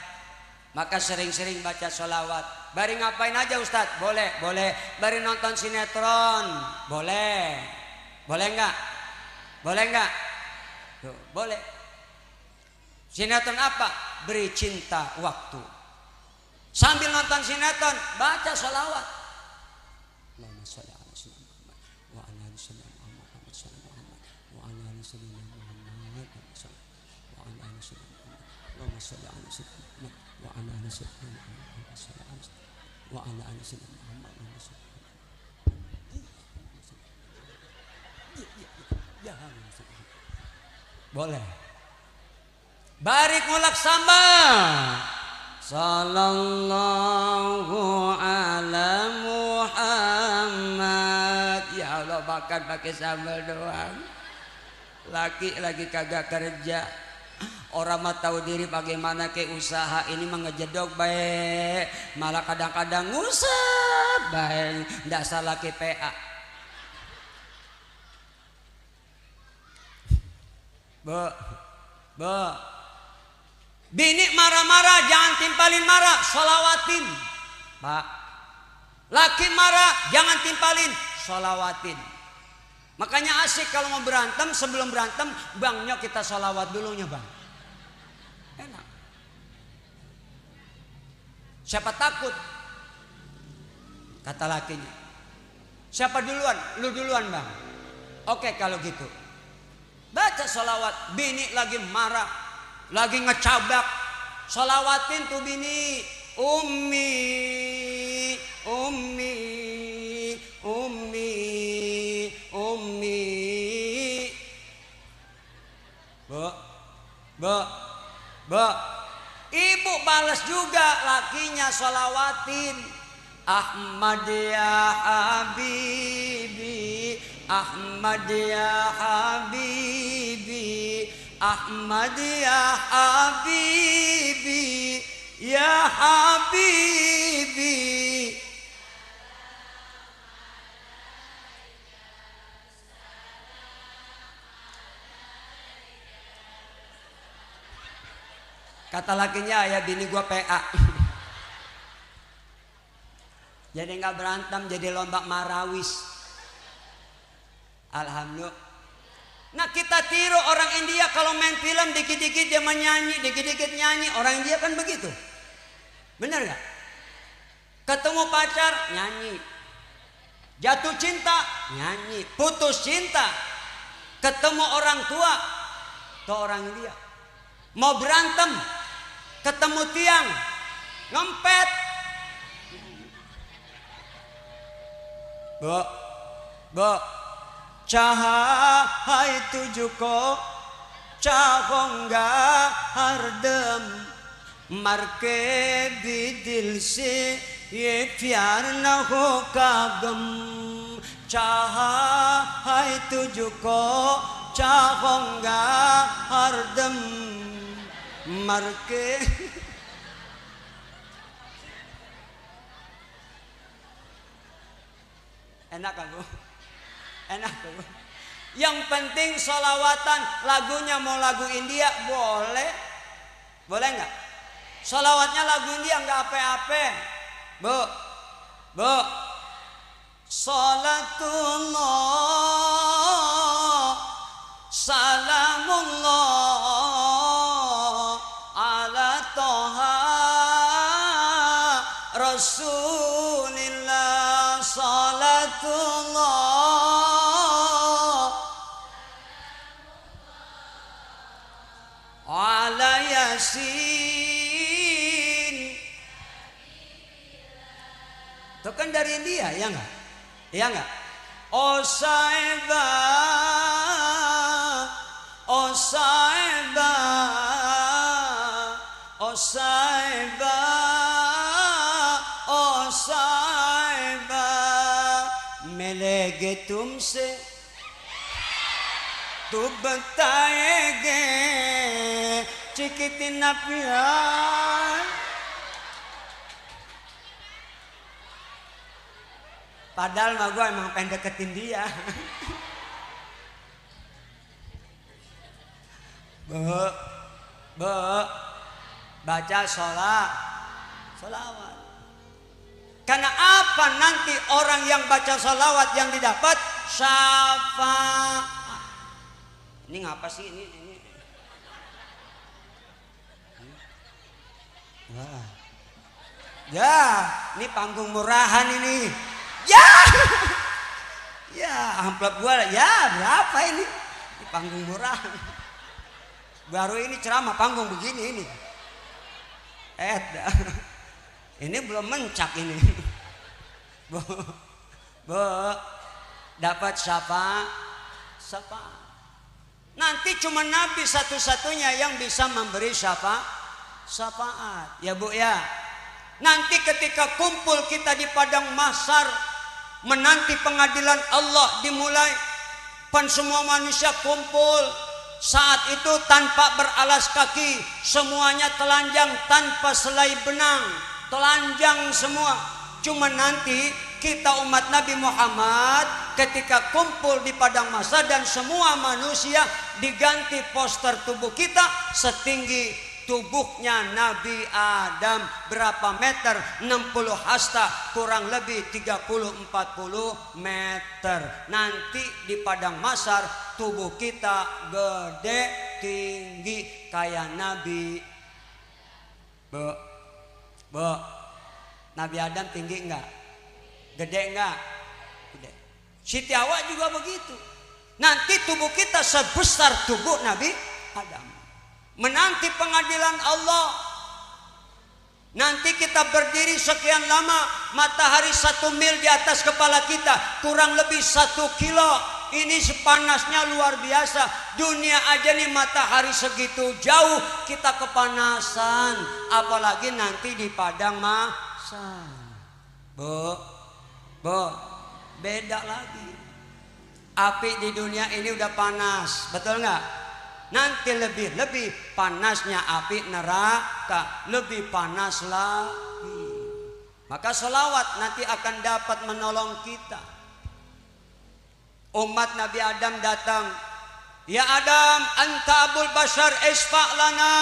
Maka sering-sering baca sholawat. Bari ngapain aja Ustadz? Boleh. Bari nonton sinetron? Boleh enggak? Tuh, boleh. Sinetron apa? Beri cinta waktu. Sambil nonton sinetron baca sholawat. Allahumma sholli ala sayyidina Muhammad wa ala ali sayyidina Muhammad sallallahu alaihi wa ala ali sayyidina Muhammad wa ala ali sayyidina Muhammad. Allahumma sholli ala sayyidina Muhammad wa ala ali sayyidina Muhammad wa ala ali sayyidina Muhammad. Boleh. Barik mulak sambal. Sallallahu ala Muhammad. Ya Allah, makan pakai sambal doang. Laki lagi kagak kerja. Orang mah tahu diri bagaimana ke usaha ini mengejedok baik. Malah kadang-kadang ngusap baik. Ndak salah ke PA. Bini marah-marah jangan timpalin marah, sholawatin. Pak, laki marah jangan timpalin, sholawatin. Makanya asik kalau mau berantem, sebelum berantem bangnya kita sholawat dulunya bang. Enak. Siapa takut? Kata lakinya. Siapa duluan? Lu duluan bang. Oke kalau gitu. Baca sholawat. Bini lagi marah, lagi ngecabak, sholawatin tuh bini. Ummi, ummi, ummi, ummi. Ibu balas juga lakinya sholawatin. Ahmad ya habibi, Ahmad ya habibi, Ahmad ya habibi, ya habibi. Kata lakinya, ya bini gua PA. Jadi nggak berantem, jadi lomba marawis. Alhamdulillah. Nah kita tiru orang India kalau main film dikit-dikit dia menyanyi, dikit-dikit nyanyi. Orang India kan begitu. Bener gak? Ketemu pacar nyanyi, jatuh cinta nyanyi, putus cinta, ketemu orang tua, tuh orang India. Mau berantem, ketemu tiang, ngempet. Bu, cahai tujuko, cahongga hardem, marke bidil se, ye pyar na ho kagam, cahai tujuko cahongga hardem marke. Enak kan Bu? Enak kan Bu? Yang penting sholawatan, lagunya mau lagu India boleh. Boleh nggak? Sholawatnya lagu India nggak apa-apa. Bu, Bu, sholatullah salamullah ala toha rasulillah sholatullah ala yasin. Itu kan dari India ya nggak? Ya nggak? Osaiba, Osaiba, Osaiba, Osaiba, मिलेगे तुमसे तू बताएगे कितना प्यार. Padahal mah gue emang pengen deketin dia. Bu, baca sholawat. Karena apa nanti orang yang baca sholawat yang didapat syafaat. Ini ngapa sih ini? Wah. Ya, ini panggung murahan ini. Ya, ya amplop gua ya berapa ini? Ini panggung murahan. Baru ini ceramah panggung begini ini. Ini belum mencak ini. Bu, dapat syafaat. Nanti cuma Nabi satu-satunya yang bisa memberi syafaat. Ya Bu ya. Nanti ketika kumpul kita di padang mahsyar menanti pengadilan Allah dimulai, semua manusia kumpul. Saat itu tanpa beralas kaki, semuanya telanjang tanpa selai benang, telanjang semua. Cuma nanti kita umat Nabi Muhammad ketika kumpul di padang mahsyar dan semua manusia diganti poster tubuh kita setinggi tubuhnya Nabi Adam. Berapa meter? 60 hasta, kurang lebih 30-40 meter. Nanti di padang mahsyar tubuh kita gede tinggi kayak Nabi. Bu, Nabi Adam tinggi enggak? Gede enggak? Gede. Siti Hawa juga begitu. Nanti tubuh kita sebesar tubuh Nabi Adam. Menanti pengadilan Allah. Nanti kita berdiri sekian lama, matahari 1 mil di atas kepala kita, kurang lebih 1 kilo. Ini sepanasnya luar biasa. Dunia aja nih matahari segitu jauh kita kepanasan, apalagi nanti di padang mahsyar. Bu, beda lagi. Api di dunia ini udah panas, betul nggak? Nanti lebih panasnya api neraka, lebih panas lagi. Maka sholawat nanti akan dapat menolong kita. Umat Nabi Adam datang, ya Adam, anta abul bashar isfa' lana.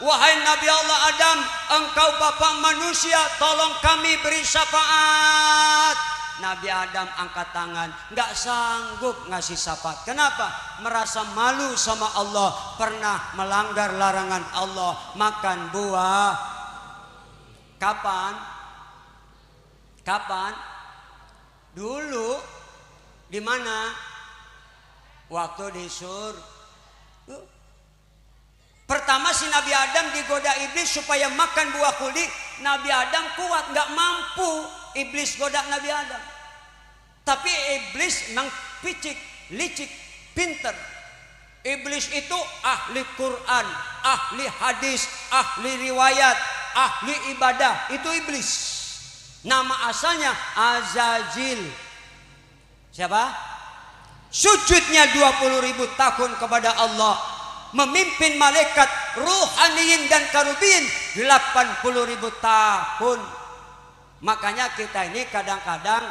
Wahai Nabi Allah Adam, engkau bapak manusia, tolong kami beri syafaat. Nabi Adam angkat tangan, nggak sanggup ngasih syafaat. Kenapa? Merasa malu sama Allah, pernah melanggar larangan Allah, makan buah. Kapan? Dulu di mana? Waktu di surga. Pertama si Nabi Adam digoda iblis supaya makan buah kuldi. Nabi Adam kuat, nggak mampu iblis goda Nabi Adam. Tapi iblis memang licik, pinter. Iblis itu ahli Quran, ahli hadis, ahli riwayat, ahli ibadah. Itu iblis. Nama asalnya Azazil. Siapa? Sujudnya 20.000 tahun kepada Allah, memimpin malaikat ruhaniyin dan karubin 80.000 tahun. Makanya kita ini kadang-kadang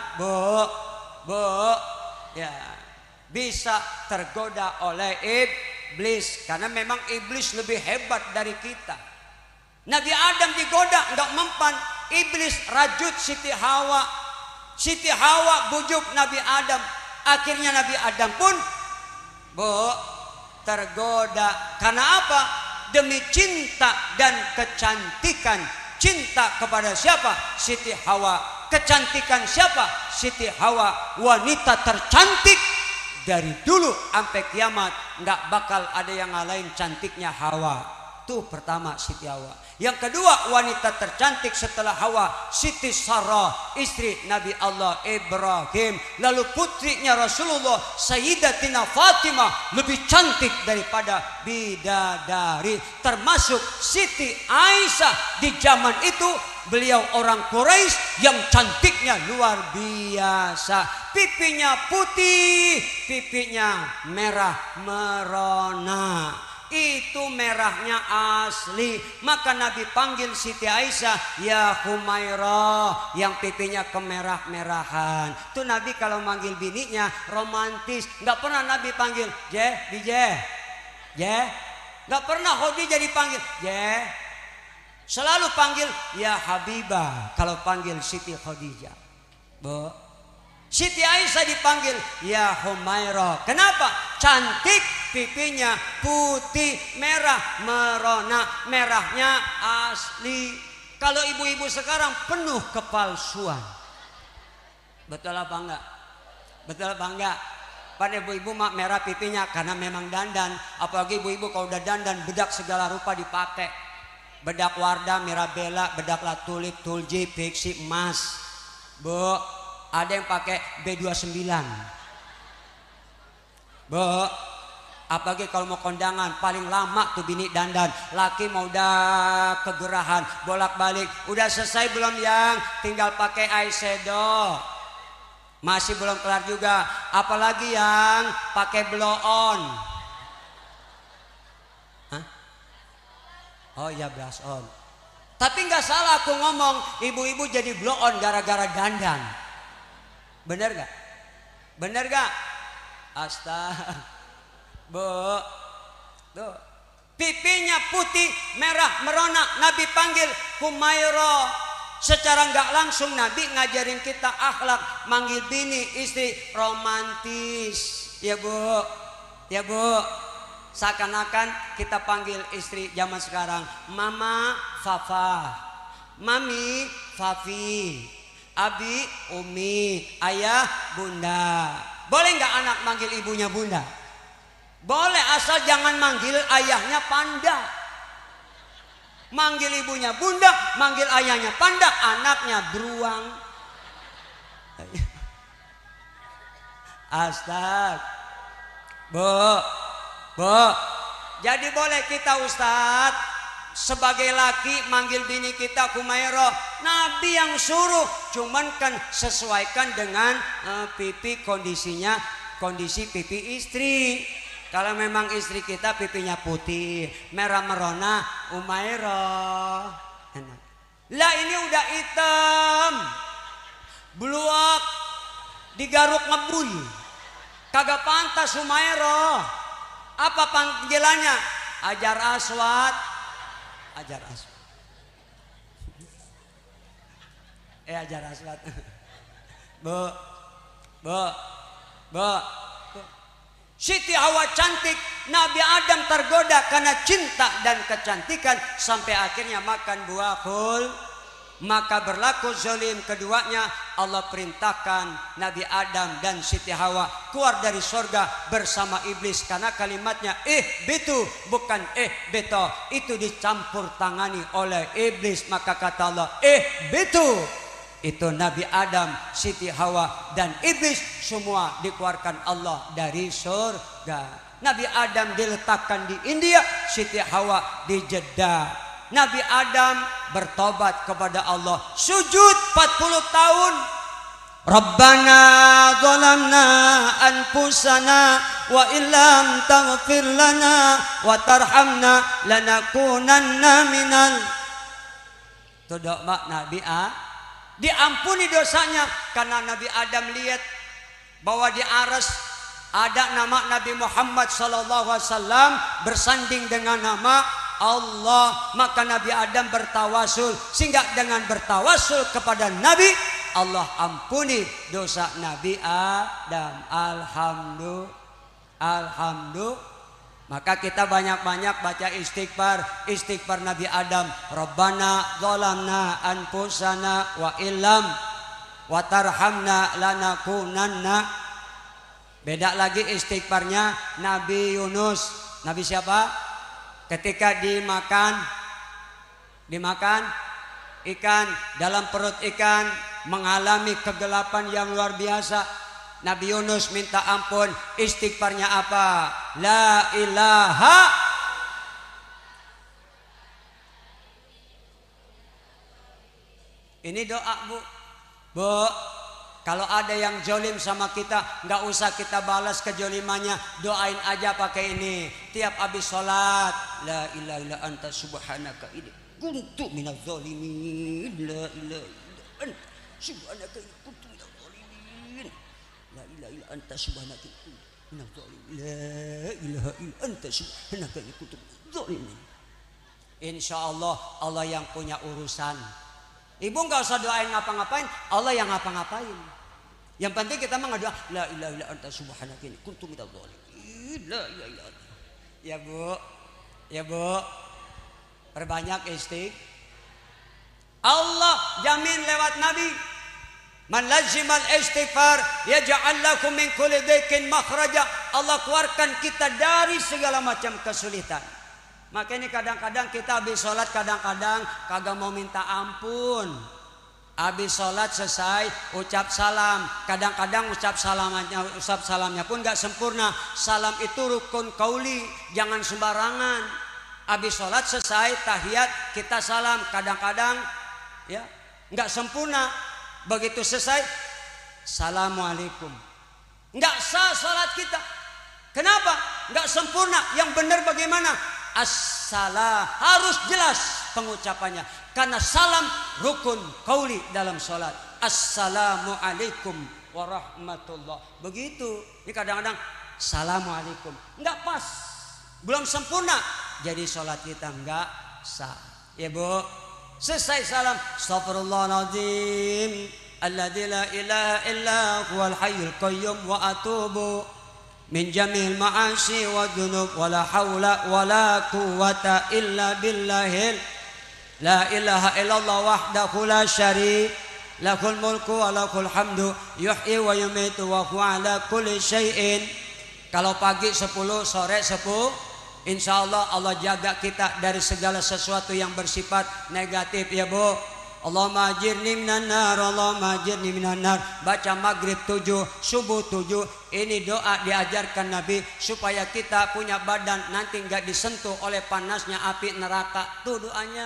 ya bisa tergoda oleh iblis, karena memang iblis lebih hebat dari kita. Nabi Adam digoda enggak mempan, iblis rajut Siti Hawa. Siti Hawa bujuk Nabi Adam. Akhirnya Nabi Adam pun tergoda. Karena apa? Demi cinta dan kecantikan. Cinta kepada siapa? Siti Hawa. Kecantikan siapa? Siti Hawa. Wanita tercantik dari dulu sampai kiamat. Nggak bakal ada yang ngalahin cantiknya Hawa. Itu pertama, Siti Hawa. Yang kedua, wanita tercantik setelah Hawa, Siti Sarah, istri Nabi Allah Ibrahim. Lalu putrinya Rasulullah, Sayyidatina Fatimah, lebih cantik daripada bidadari. Termasuk Siti Aisyah. Di zaman itu beliau orang Quraisy yang cantiknya luar biasa. Pipinya putih, pipinya merah merona. Itu merahnya asli. Maka Nabi panggil Siti Aisyah, ya Humairah, yang pipinya kemerah-merahan. Itu Nabi kalau manggil bininya romantis. Nggak pernah Nabi panggil Je. Nggak pernah Khadijah dipanggil Je. Selalu panggil ya Habibah kalau panggil Siti Khadijah. Siti Aisyah dipanggil ya Humairah. Kenapa? Cantik, pipinya putih, merah merona, merahnya asli. Kalau ibu-ibu sekarang penuh kepalsuan. Betul apa enggak? Betul apa enggak? Pada ibu-ibu mak merah pipinya karena memang dandan. Apalagi ibu-ibu kalau udah dandan, bedak segala rupa dipakai. Bedak Wardah, Mirabella, bedak Latulip, Tulji, Pixi, emas. Ada yang pakai B29. Apalagi kalau mau kondangan, paling lama tuh bini dandan. Laki mau udah kegerahan, bolak-balik. Udah selesai belum yang? Tinggal pakai eyeshadow. Masih belum kelar juga. Apalagi yang pakai blow on. Hah? Oh ya, blush on. Tapi nggak salah aku ngomong, ibu-ibu jadi blow on gara-gara dandan. Bener gak? Bener gak? Astaga. Tuh. Pipinya putih, merah, merona. Nabi panggil Humairah. Secara gak langsung Nabi ngajarin kita akhlak. Manggil bini, istri romantis. Ya bu. Ya bu. Seakan-akan kita panggil istri zaman sekarang Mama, Fafa. Mami, Fafi. Abi, Umi, ayah, bunda. Boleh nggak anak manggil ibunya bunda? Boleh, asal jangan manggil ayahnya panda. Manggil ibunya bunda, manggil ayahnya panda, anaknya beruang. Astag. Bu. Jadi boleh kita Ustadz sebagai laki manggil bini kita Humairah. Nabi yang suruh, cuman kan sesuaikan dengan pipi kondisinya, kondisi pipi istri. Kalau memang istri kita pipinya putih, merah merona, Humairah. Lah ini udah hitam, bluak, digaruk ngebul, kagak pantas Humairah. Apa panggilannya? Ajar Aswad. Ajar Aswad. Ajar Aswad. Bu. Siti Hawa cantik, Nabi Adam tergoda karena cinta dan kecantikan sampai akhirnya makan buah khul. Maka berlaku zalim keduanya. Allah perintahkan Nabi Adam dan Siti Hawa keluar dari surga bersama iblis karena kalimatnya bitu bukan beto, itu dicampur tangani oleh iblis. Maka kata Allah bitu, itu Nabi Adam, Siti Hawa dan iblis semua dikeluarkan Allah dari surga. Nabi Adam diletakkan di India, Siti Hawa di Jeddah. Nabi Adam bertobat kepada Allah, sujud 40 tahun. Rabbana zalamna anfusana wa illam taghfir lana wa tarhamna lanakunanna minal. Itu doa Nabi diampuni dosanya karena Nabi Adam lihat bahwa di aras ada nama Nabi Muhammad sallallahu alaihi wasallam bersanding dengan nama Allah, maka Nabi Adam bertawasul, sehingga dengan bertawasul kepada Nabi Allah ampuni dosa Nabi Adam. Alhamdulillah. Maka kita banyak-banyak baca istighfar Nabi Adam. Rabbana zalamna anfusana wa illam wa tarhamna lanakunanna. Beda lagi istighfarnya Nabi Yunus. Nabi siapa? Ketika dimakan ikan, dalam perut ikan mengalami kegelapan yang luar biasa. Nabi Yunus minta ampun, istighfarnya apa? La ilaha. Ini doa Bu. Kalau ada yang jolim sama kita, nggak usah kita balas kejolimannya, doain aja pakai ini. Tiap habis sholat, la ilaha illa anta subhanaka ini kuntu minaz zalimin. La ilaha illa anta subhanaka ini kuntu minaz zalimin. La ilaha illa anta subhanaka ini kuntu minaz zalimin. La ilaha illa anta subhanaka ini kuntu minaz zalimin. Insya Allah Allah yang punya urusan. Ibu nggak usah doain ngapa-ngapain, Allah yang ngapa-ngapain. Yang penting kita mengadua la ilaha illa anta subhanaka inni kuntu minadz dzalimin. La ilaha illa anta. Ya Bu. Perbanyak Allah jamin lewat Nabi. Man lazimal istighfar yaj'al lakum min kulli dhiqin makhraja. Allah keluarkan kita dari segala macam kesulitan. Makanya kadang-kadang kita habis sholat kadang-kadang kagak mau minta ampun. Habis sholat selesai ucap salam. Kadang-kadang ucap salamnya pun gak sempurna. Salam itu rukun qauli, jangan sembarangan. Habis sholat selesai tahiyat kita salam. Kadang-kadang ya gak sempurna. Begitu selesai assalamualaikum. Gak sah sholat kita. Kenapa? Gak sempurna. Yang benar bagaimana? Assalam, harus jelas pengucapannya karena salam rukun qauli dalam salat. Assalamualaikum warahmatullah. Begitu. Ini kadang-kadang assalamualaikum enggak pas, belum sempurna, jadi salat kita enggak sah. Ya Bu, selesai salam astagfirullahaladzim alladzi la ilaha illa huwal hayyul qayyum wa atubu min jamil ma'asi wa dzunub wa la haula wa la quwwata illa billahil la ilaha illallah wahdahu la syarika lahul mulku wa lahul hamdu yuhyi wa yumitu wa huwa ala kulli syai'in. Kalau pagi 10, sore 10, insyaallah Allah jaga kita dari segala sesuatu yang bersifat negatif ya Bu. Allahumma ajirni minan nar, Allahumma ajirni minan nar. Baca maghrib 7, subuh 7. Ini doa diajarkan Nabi supaya kita punya badan nanti enggak disentuh oleh panasnya api neraka. Tuh doanya.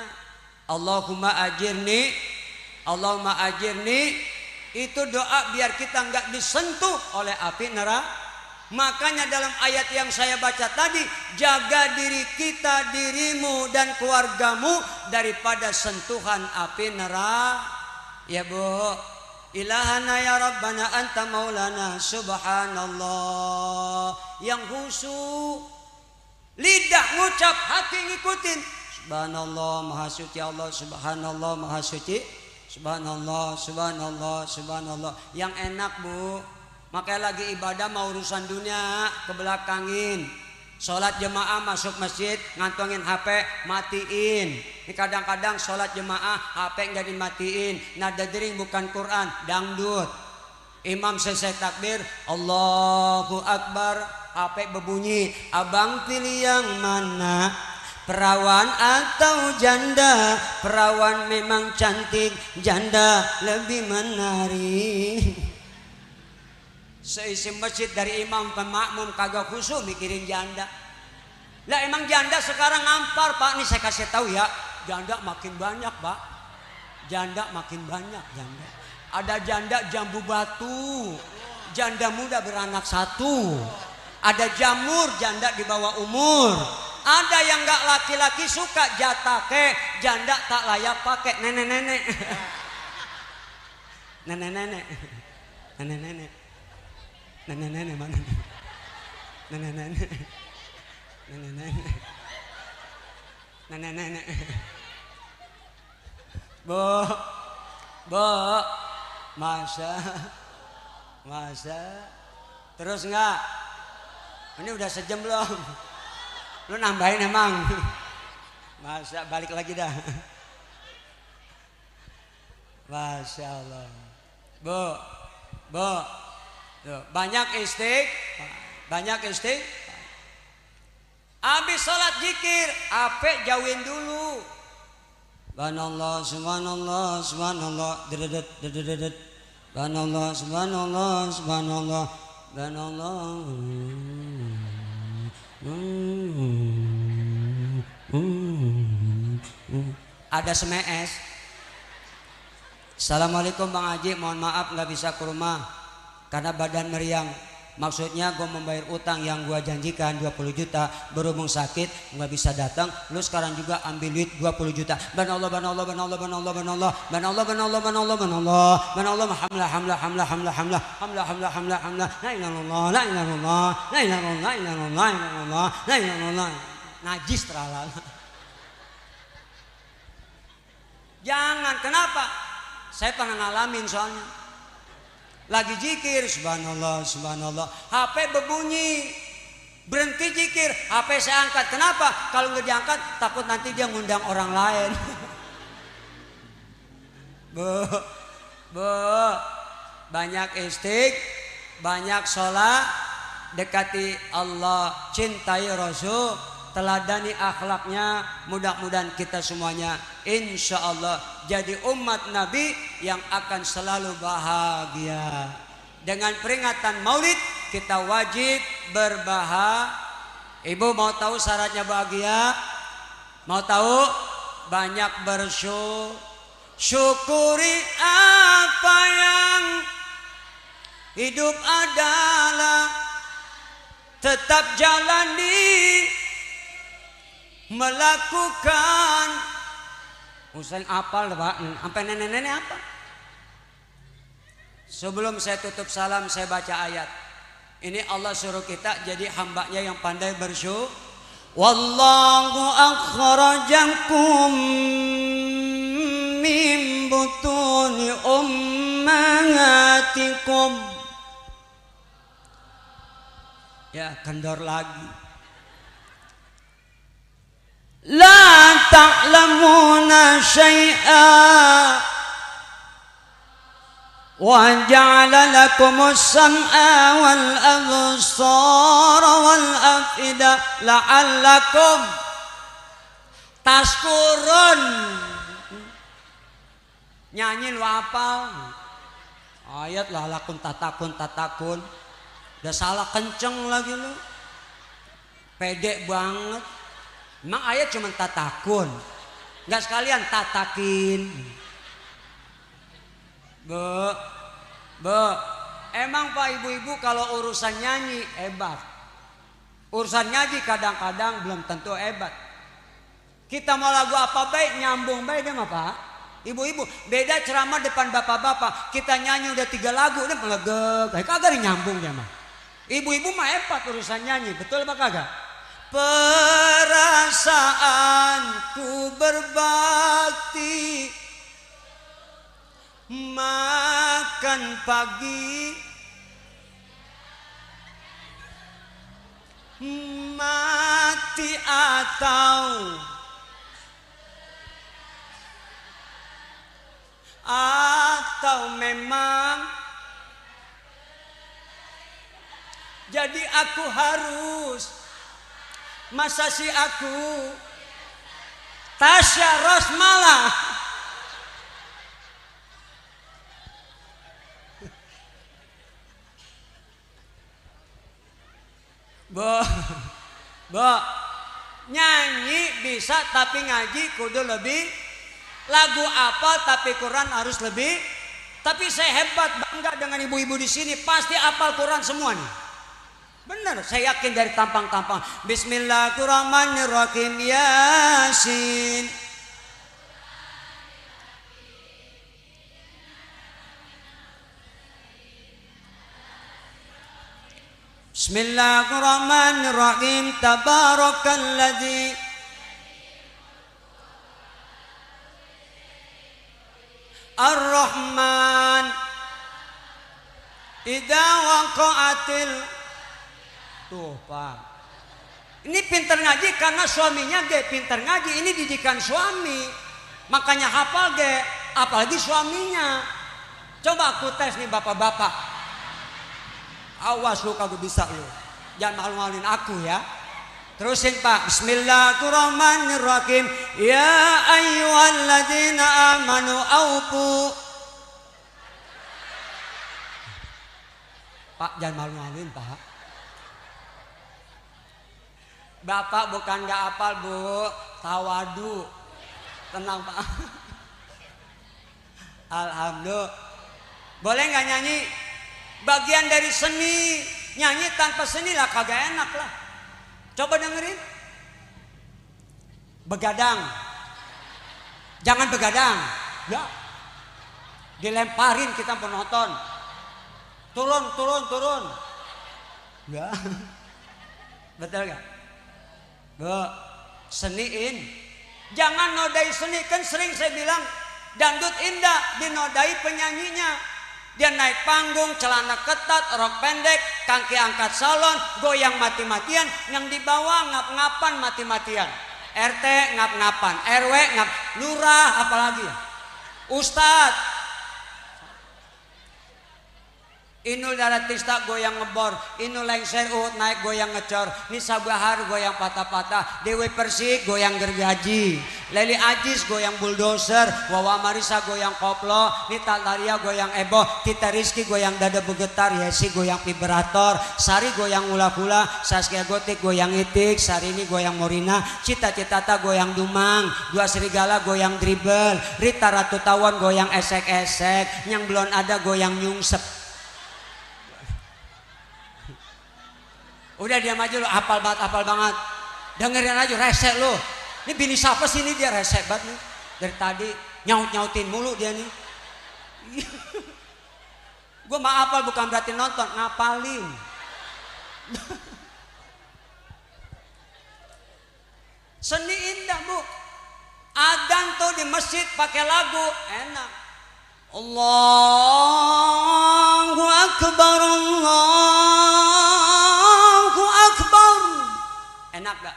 Allahumma ajirni, Allahumma ajirni. Itu doa biar kita enggak disentuh oleh api neraka. Makanya dalam ayat yang saya baca tadi, jaga diri kita, dirimu dan keluargamu daripada sentuhan api neraka. Ya Bu, ilahana ya Rabbana anta maulana subhanallah. Yang khusyuk, lidah ngucap, hati ngikutin. Subhanallah, maha suci Allah, subhanallah, maha suci. Subhanallah, subhanallah, subhanallah. Yang enak Bu. Makanya lagi ibadah mau urusan dunia kebelakangin. Sholat jemaah masuk masjid ngantongin HP matiin. Ini kadang-kadang sholat jemaah HP nggak dimatiin. Nada dering bukan Quran, dangdut. Imam selesai takbir Allahu Akbar, HP berbunyi. Abang pilih yang mana? Perawan atau janda? Perawan memang cantik, janda lebih menarik. Seisi masjid dari imam pemakmum kagak khusyuk mikirin janda. Lah emang janda sekarang ngampar Pak. Nih saya kasih tahu ya, janda makin banyak Pak. Janda makin banyak janda. Ada janda jambu batu, janda muda beranak satu. Ada jamur janda di bawah umur. Ada yang nggak laki-laki suka jatake, janda tak layak pakai. Nenek-nenek. Nenek-nenek. Nenek-nenek. Nenek-nenek mana? Nenek-nenek. Nenek-nenek. Nenek-nenek. Bu, masa, terus enggak? Ini udah sejam belum? Lu nambahin emang? Masa balik lagi dah. Masya Allah. Bu, tuh, banyak istighfar. Habis sholat zikir, ape jauhin dulu. Subhanallah, subhanallah, subhanallah, dedet. Subhanallah, subhanallah, subhanallah, subhanallah. Ada semes. Assalamualaikum Bang Haji, mohon maaf nggak bisa ke rumah karena badan meriang. Maksudnya gue membayar utang yang gue janjikan 20 juta. Berhubung sakit nggak bisa datang. Lu sekarang juga ambil duit 20 juta. Banallah. Najis terlalu. Jangan, kenapa? Saya pernah ngalamin soalnya. Lagi zikir, subhanallah, subhanallah. HP berbunyi, berhenti zikir, HP saya angkat. Kenapa? Kalau nggak diangkat, takut nanti dia ngundang orang lain. Banyak banyak sholat, dekati Allah, cintai Rasul, teladani akhlaknya. Mudah-mudahan kita semuanya insya Allah jadi umat Nabi yang akan selalu bahagia. Dengan peringatan Maulid kita wajib berbahagia. Ibu mau tahu syaratnya bahagia? Mau tahu? Banyak syukuri apa yang hidup adalah, tetap jalani, melakukan. Usahain apal Pak, sampai nenek-nenek apa? Sebelum saya tutup salam saya baca ayat. Ini Allah suruh kita jadi hambanya yang pandai bersyukur. Wallahu akhrajakum min butuni ummahatikum. Ya, kendor lagi. La ta'lamuna syai'a wa ja'ala lakumus sam'a wal absara wal afida la'allakum tashkurun. Nyanyi lu hafal ayat lalakum tatakun. Udah salah kenceng lagi lu, pede banget. Emang ayat cuma tatakun, nggak sekalian tatakin. Bu, emang Pak ibu-ibu kalau urusan nyanyi hebat. Urusan nyanyi kadang-kadang belum tentu hebat. Kita mau lagu apa baik nyambung baik deh mah Pak. Ibu-ibu beda ceramah depan bapak-bapak. Kita nyanyi udah 3 lagu udah melegek, kagak nyambung ya mah. Ibu-ibu mah hebat urusan nyanyi, betul apa kagak? Perasaanku berbakti, makan pagi, mati atau memang jadi aku harus. Masa si aku Tasya Rosmala Bo, nyanyi bisa tapi ngaji kudu lebih Lagu apa tapi Quran harus lebih. Tapi saya hebat, bangga dengan ibu-ibu di sini, pasti hafal Quran semua nih. Benar, saya yakin dari tampang-tampang. Bismillahirrahmanirrahim. Yasin. Bismillahirrahmanirrahim. Tabarakalladzi Ar-Rahman idza waqa'atil. Tuh Pak, ini pintar ngaji karena suaminya ge pintar ngaji. Ini didikan suami, makanya hafal ge, apalagi suaminya. Coba aku tes nih bapak-bapak, awas lu kagak bisa lu, jangan malu-maluin aku ya. Terusin Pak. Bismillahirrahmanirrahim. Ya ayyuhalladzina amanu aufu. Pak jangan malu-maluin Pak. Bapak bukan gak hafal Bu, tawadu. Tenang Pak. Alhamdulillah. Boleh gak nyanyi? Bagian dari seni. Nyanyi tanpa seni lah kagak enak lah. Coba dengerin. Begadang. Jangan begadang. Ya. Dilemparin kita penonton. Turun, turun, turun. Ya. Betul gak? Bu, seniin. Jangan nodai seni. Kan sering saya bilang, dangdut indah dinodai penyanyinya. Dia naik panggung, celana ketat, rok pendek, kaki angkat salon, goyang mati-matian. Yang di bawah ngap-ngapan mati-matian. RT ngap-ngapan, RW ngap, lurah apalagi, Ustadz. Inul Daratista goyang ngebor, Inul lengser ut naik goyang ngecor, Nisa Bahar goyang patah-patah, Dewi Persik goyang gergaji, Leli Ajis goyang bulldozer, Wawa Marisa goyang koplo, Nita Laria goyang eboh, Tita Rizky goyang dada bergetar, Yesi goyang vibrator, Sari goyang hula-hula, Saskia Gotik goyang itik, Sarini goyang morina, Cita Citata goyang dumang, Dua Serigala goyang dribble, Rita Ratu Tawon goyang esek-esek, yang belum ada goyang nyungsep. Udah diam aja lu, hafal banget. Dengerin aja, resek lu. Ini bini siapa sih ini, dia resek banget nih. Dari tadi nyaut-nyautin mulu dia nih. Gue mah hafal bukan berarti nonton, ngapalin. Seni indah Bu. Adzan tuh di masjid pakai lagu, enak. Allahu Akbar, Allahu Akbar. Enak gak?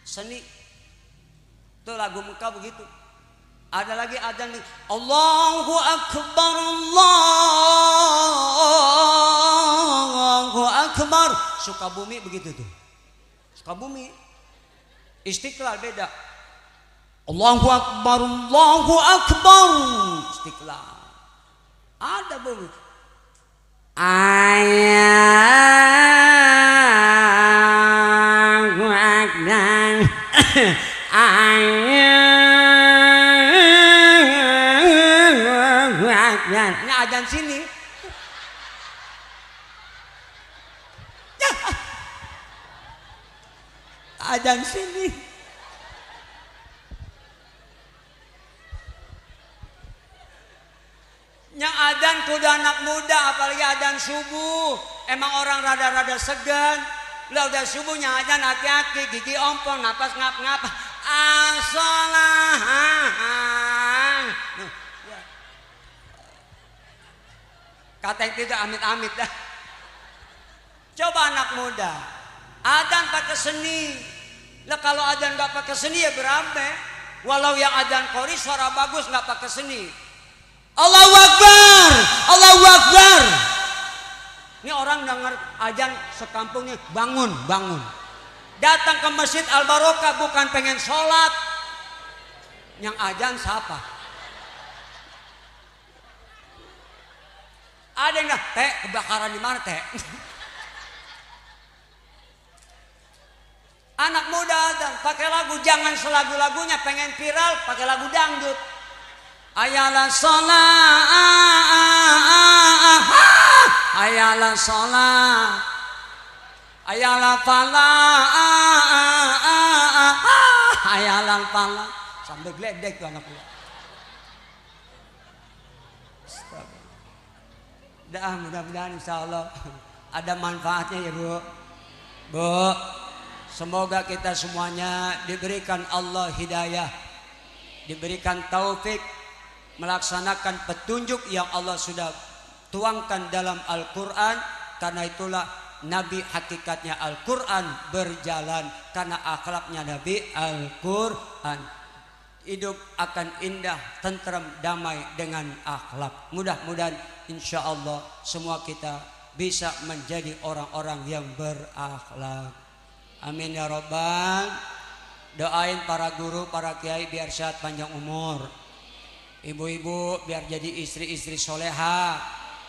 Seni. Itu lagu Mekah begitu. Ada lagi adzan nih. Allahu Akbar, Allahu Akbar. Sukabumi begitu tuh. Sukabumi. Istiqlal beda. Allahu Akbar, Allahu Akbar. Istiqlal. Ada Bu. Allahu Akbar. Allahu Akbar. Ini adzan sini. Adzan sini. Yang adzan kudu anak muda, apalagi adzan subuh. Emang orang rada-rada segan. Lah udah subuhnya adzan hati-hati, gigi ompong, napas ngap-ngap. As-salahan. Kata yang tidak amit-amit dah. Coba anak muda, adzan pakai seni. Lah kalau adzan nggak pakai seni ya berabe. Walau yang adzan qori suara bagus nggak pakai seni. Allahu Akbar, Allahu Akbar. Ini orang dengar adzan sekampungnya bangun, bangun. Datang ke Masjid Al Barokah bukan pengen sholat. Yang adzan siapa? Ada yang dah, teh kebakaran di mana teh? Anak muda adzan. pakai lagu, jangan selagu-lagunya pengen viral pakai lagu dangdut. Ayalah sholat, ayalah sholat, ayalah falah, ayalah falah. Sambil geledek tuh anak gua. Dah, mudah-mudahan insya Allah ada manfaatnya ya Bu. Bu, semoga kita semuanya diberikan Allah hidayah, diberikan taufik melaksanakan petunjuk yang Allah sudah tuangkan dalam Al-Quran. Karena itulah Nabi hakikatnya Al-Quran berjalan, karena akhlaknya Nabi Al-Quran. Hidup akan indah, tenteram, damai dengan akhlak. Mudah-mudahan insya Allah semua kita bisa menjadi orang-orang yang berakhlak. Amin ya Rabbal. Doain para guru, para kiai biar sehat panjang umur. Ibu-ibu biar jadi istri-istri soleha.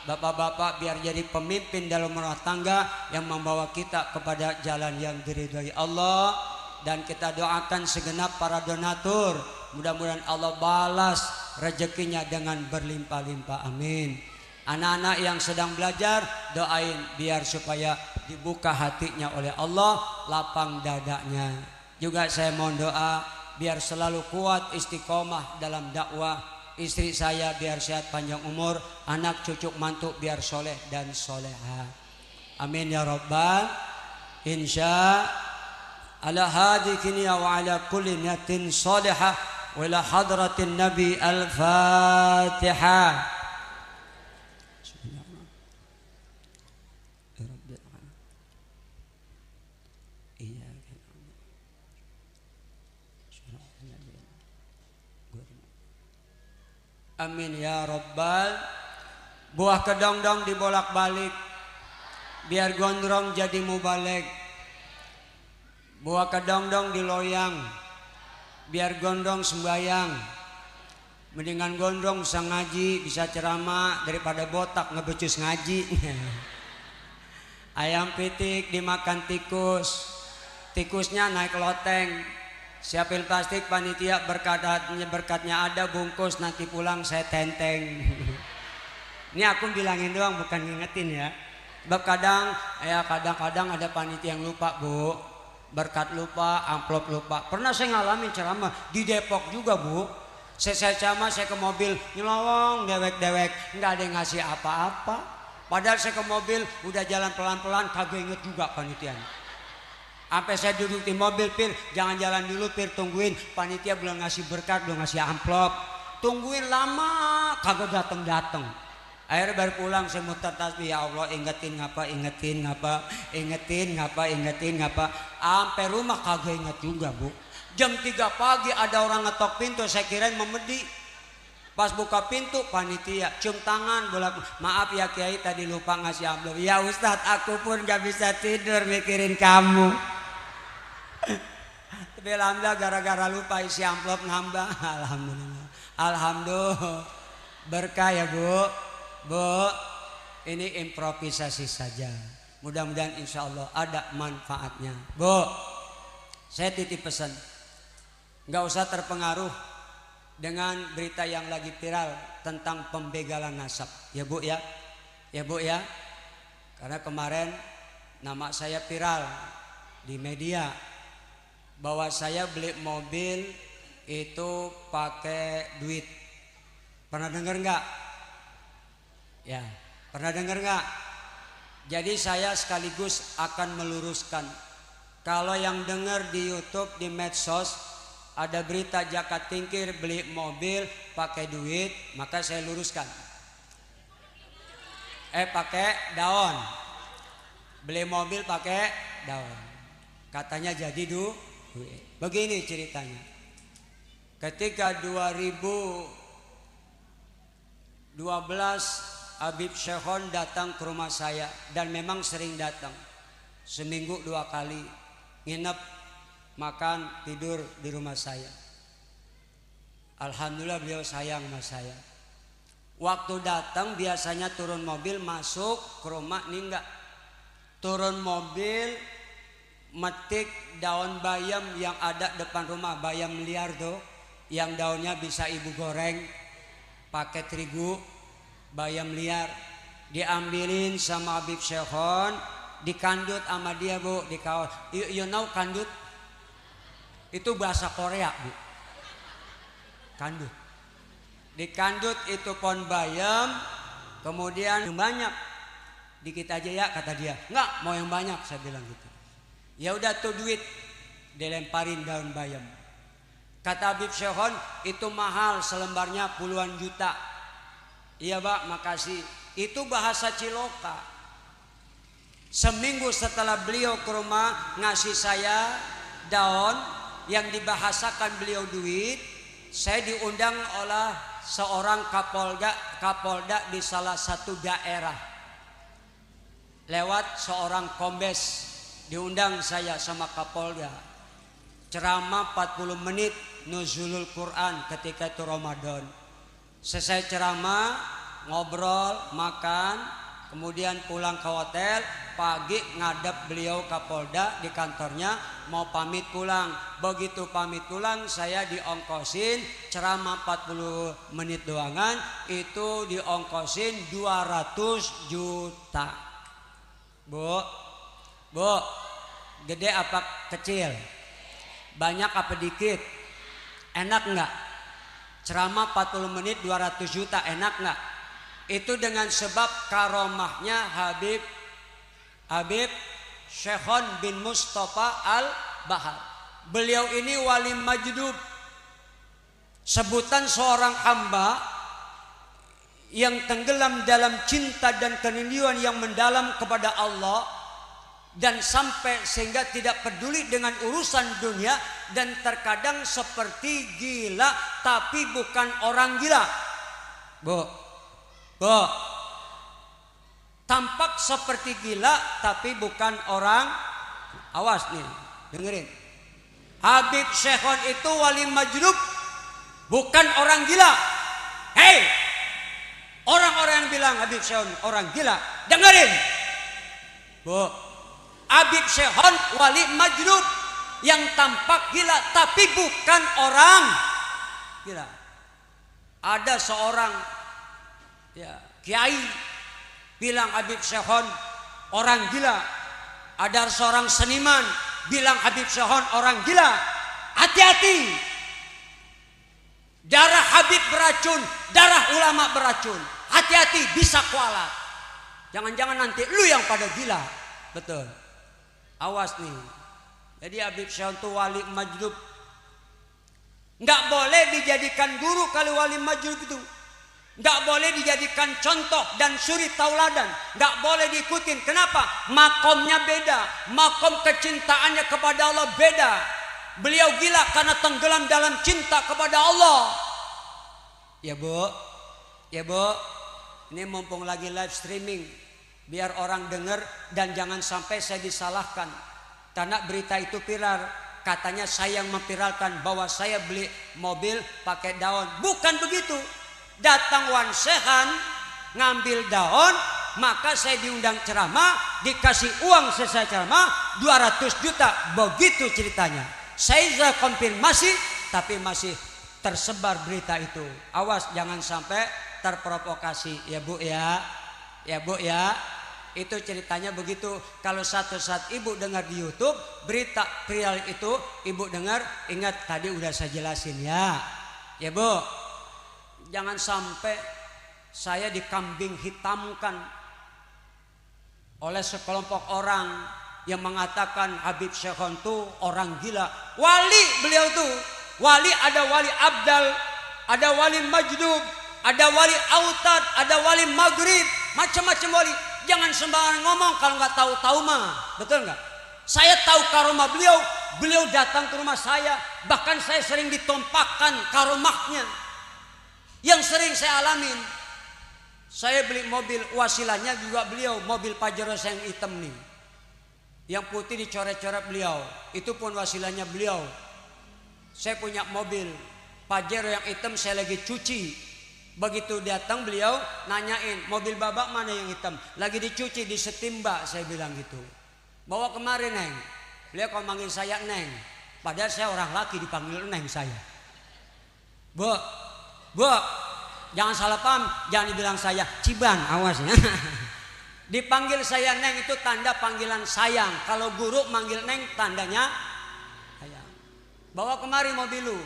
Bapak-bapak biar jadi pemimpin dalam rumah tangga yang membawa kita kepada jalan yang diridhai Allah. Dan kita doakan segenap para donatur, mudah-mudahan Allah balas rezekinya dengan berlimpah-limpah. Amin. Anak-anak yang sedang belajar, doain biar supaya dibuka hatinya oleh Allah, lapang dadanya. Juga saya mohon doa biar selalu kuat istiqomah dalam dakwah. Istri saya biar sehat panjang umur, anak cucu mantu biar soleh dan soleha. Amin ya Rabbal. Insya ala hadhihi wa ala kulli niyatin salihah wa ila hadratin Nabi Al-Fatihah. Amin ya Rabbal. Buah kedong-dong dibolak-balik biar gondrong jadi mubalik. Buah kedong-dong diloyang biar gondrong sembayang. Mendingan gondrong bisa ngaji, bisa ceramah daripada botak ngebecus ngaji. Ayam pitik dimakan tikus, tikusnya naik loteng. Siapin plastik panitia, berkatnya ada, bungkus nanti pulang saya tenteng. Ini aku bilangin doang, bukan ngingetin ya. Sebab kadang-kadang ada panitia yang lupa Bu, berkat lupa, amplop lupa. Pernah saya ngalamin ceramah di Depok juga Bu. Saya ceramah, saya ke mobil nyelowong, dewek-dewek, nggak ada yang ngasih apa-apa. Padahal saya ke mobil udah jalan pelan-pelan, kagak inget juga panitianya. Sampai saya duduk di mobil, Pir, jangan jalan dulu Pir, tungguin. Panitia belum ngasih berkat, belum ngasih amplop. Tungguin lama, kagak dateng-dateng. Akhirnya baru pulang saya muter tasbih, ya Allah ingetin ngapa. Sampai rumah kagak inget juga Bu. Jam 3 pagi ada orang ngetok pintu, saya kirain memedi. Pas buka pintu panitia cium tangan bolak, maaf ya Kiai tadi lupa ngasih amplop. Ya Ustadz aku pun gak bisa tidur mikirin kamu. Tapi alhamdulillah gara-gara lupa isi amplop nambah. Alhamdulillah berkah ya Bu. Ini improvisasi saja, mudah-mudahan insya Allah ada manfaatnya. Bu, saya titip pesan, gak usah terpengaruh dengan berita yang lagi viral tentang pembegalan nasab ya Bu ya. Ya Bu ya, karena kemarin nama saya viral di media bahwa saya beli mobil itu pakai duit. Pernah dengar nggak? Ya, pernah dengar nggak? Jadi saya sekaligus akan meluruskan. Kalau yang dengar di YouTube, di medsos ada berita Jaka Tingkir beli mobil pakai duit, maka saya luruskan. Pakai daun. Beli mobil pakai daun. Katanya jadi duit. Begini ceritanya. Ketika 2012 Habib Syekhon datang ke rumah saya dan memang sering datang. Seminggu 2 kali nginep, makan, tidur di rumah saya. Alhamdulillah beliau sayang sama saya. Waktu datang biasanya turun mobil masuk ke rumah, nih enggak. Turun mobil metik daun bayam yang ada depan rumah, bayam liar tuh, yang daunnya bisa ibu goreng pakai terigu, bayam liar. Diambilin sama Habib Syekhon, dikandut sama dia bu, dikawal. You know kandut? Itu bahasa Korea bu. Kandut. Dikandut itu pohon bayam, kemudian banyak. Dikit aja ya kata dia. Enggak, mau yang banyak, saya bilang gitu. Ya udah tuh duit, dilemparin daun bayam. Kata Habib Syekhon, itu mahal, selembarnya puluhan juta. Iya Pak, makasih. Itu bahasa Ciloka. Seminggu setelah beliau ke rumah ngasih saya daun yang dibahasakan beliau duit, saya diundang oleh seorang kapolda di salah satu daerah. Lewat seorang kombes, diundang saya sama kapolda. Ceramah 40 menit nuzulul Quran ketika itu Ramadan. Selesai ceramah, ngobrol, makan, kemudian pulang ke hotel. Pagi ngadep beliau kapolda di kantornya, mau pamit pulang. Begitu pamit pulang, saya diongkosin ceramah 40 menit doangan, itu diongkosin 200 juta. Bu, gede apa kecil? Banyak apa dikit? Enak enggak? Ceramah 40 menit 200 juta, enak enggak? Itu dengan sebab karomahnya Habib Syekhon bin Mustafa Al-Bahar. Beliau ini wali majdub, sebutan seorang hamba yang tenggelam dalam cinta dan kerinduan yang mendalam kepada Allah, dan sampai sehingga tidak peduli dengan urusan dunia, dan terkadang seperti gila tapi bukan orang gila. Bu, tampak seperti gila tapi bukan orang. Awas nih, dengerin. Habib Syekhon itu wali majdub, bukan orang gila. Hei, orang-orang yang bilang Habib Syekhon orang gila, dengerin. Bu, Habib Syekhon wali majdub yang tampak gila tapi bukan orang gila. Ada seorang kiai bilang Habib Syekhon orang gila. Ada seorang seniman bilang Habib Syekhon orang gila. Hati-hati. Darah Habib beracun, darah ulama beracun. Hati-hati, bisa kualat. Jangan-jangan nanti lu yang pada gila. Betul. Awas nih. Jadi Habib Syekhon itu wali majdub. Nggak boleh dijadikan guru kalau wali majdub itu. Nggak boleh dijadikan contoh dan suri tauladan. Nggak boleh diikutin. Kenapa? Makomnya beda. Makom kecintaannya kepada Allah beda. Beliau gila karena tenggelam dalam cinta kepada Allah. Ya bu, ini mumpung lagi live streaming, biar orang dengar dan jangan sampai saya disalahkan. Karena berita itu viral, katanya saya yang memviralkan bahwa saya beli mobil pakai daun. Bukan begitu. Datang Wan Sehan ngambil daun, maka saya diundang ceramah, dikasih uang selesai ceramah 200 juta. Begitu ceritanya. Saya sudah konfirmasi, tapi masih tersebar berita itu. Awas jangan sampai terprovokasi ya bu ya. Ya bu ya. Itu ceritanya begitu. Kalau satu saat ibu dengar di YouTube berita viral itu, ibu dengar, ingat tadi udah saya jelasin ya. Ya bu. Jangan sampai saya dikambing hitamkan oleh sekelompok orang yang mengatakan Habib Syekhon itu orang gila. Wali beliau tuh, wali, ada wali abdal, ada wali majdub, ada wali autad, ada wali maghrib, macam-macam wali. Jangan sembarangan ngomong kalau nggak tahu mah, betul nggak? Saya tahu karomah beliau, beliau datang ke rumah saya, bahkan saya sering ditompakkan karomahnya. Yang sering saya alamin, saya beli mobil, wasilahnya juga beliau, mobil Pajero yang hitam nih, yang putih dicoret-coret beliau, itu pun wasilahnya beliau. Saya punya mobil Pajero yang hitam, saya lagi cuci. Begitu datang beliau nanyain, mobil babak mana yang hitam? Lagi dicuci, di setimba, saya bilang gitu. Bawa kemarin neng. Beliau kalau manggil saya Neng, padahal saya orang laki dipanggil Neng saya. Bu, jangan salah paham, jangan dibilang saya Ciban, awas ya. Dipanggil saya Neng itu tanda panggilan sayang. Kalau guru manggil Neng tandanya sayang. Bawa kemari mobil lu.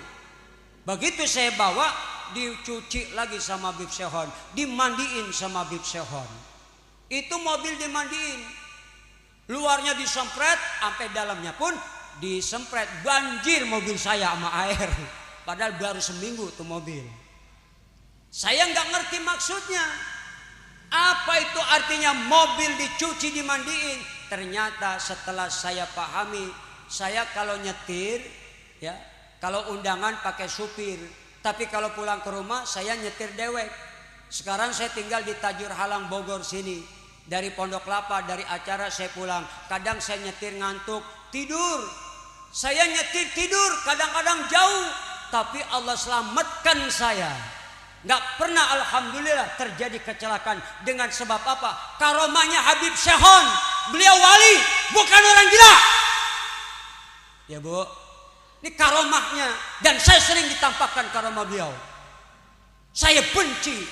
Begitu saya bawa, dicuci lagi sama Bib Sehon, dimandiin sama Bib Sehon. Itu mobil dimandiin, luarnya disempret, sampai dalamnya pun disempret. Banjir mobil saya sama air. Padahal baru seminggu tuh mobil. Saya nggak ngerti maksudnya. Apa itu artinya mobil dicuci dimandiin? Ternyata setelah saya pahami, saya kalau nyetir, ya, kalau undangan pakai supir. Tapi kalau pulang ke rumah saya nyetir dewek. Sekarang saya tinggal di Tajur Halang Bogor sini. Dari Pondok Kelapa, dari acara saya pulang. Kadang saya nyetir ngantuk, tidur. Saya nyetir tidur, kadang-kadang jauh. Tapi Allah selamatkan saya. Gak pernah alhamdulillah terjadi kecelakaan. Dengan sebab apa? Karomahnya Habib Sehon. Beliau wali, bukan orang gila. Ya Bu, ini karomahnya. Dan saya sering ditampakkan karomah beliau. Saya benci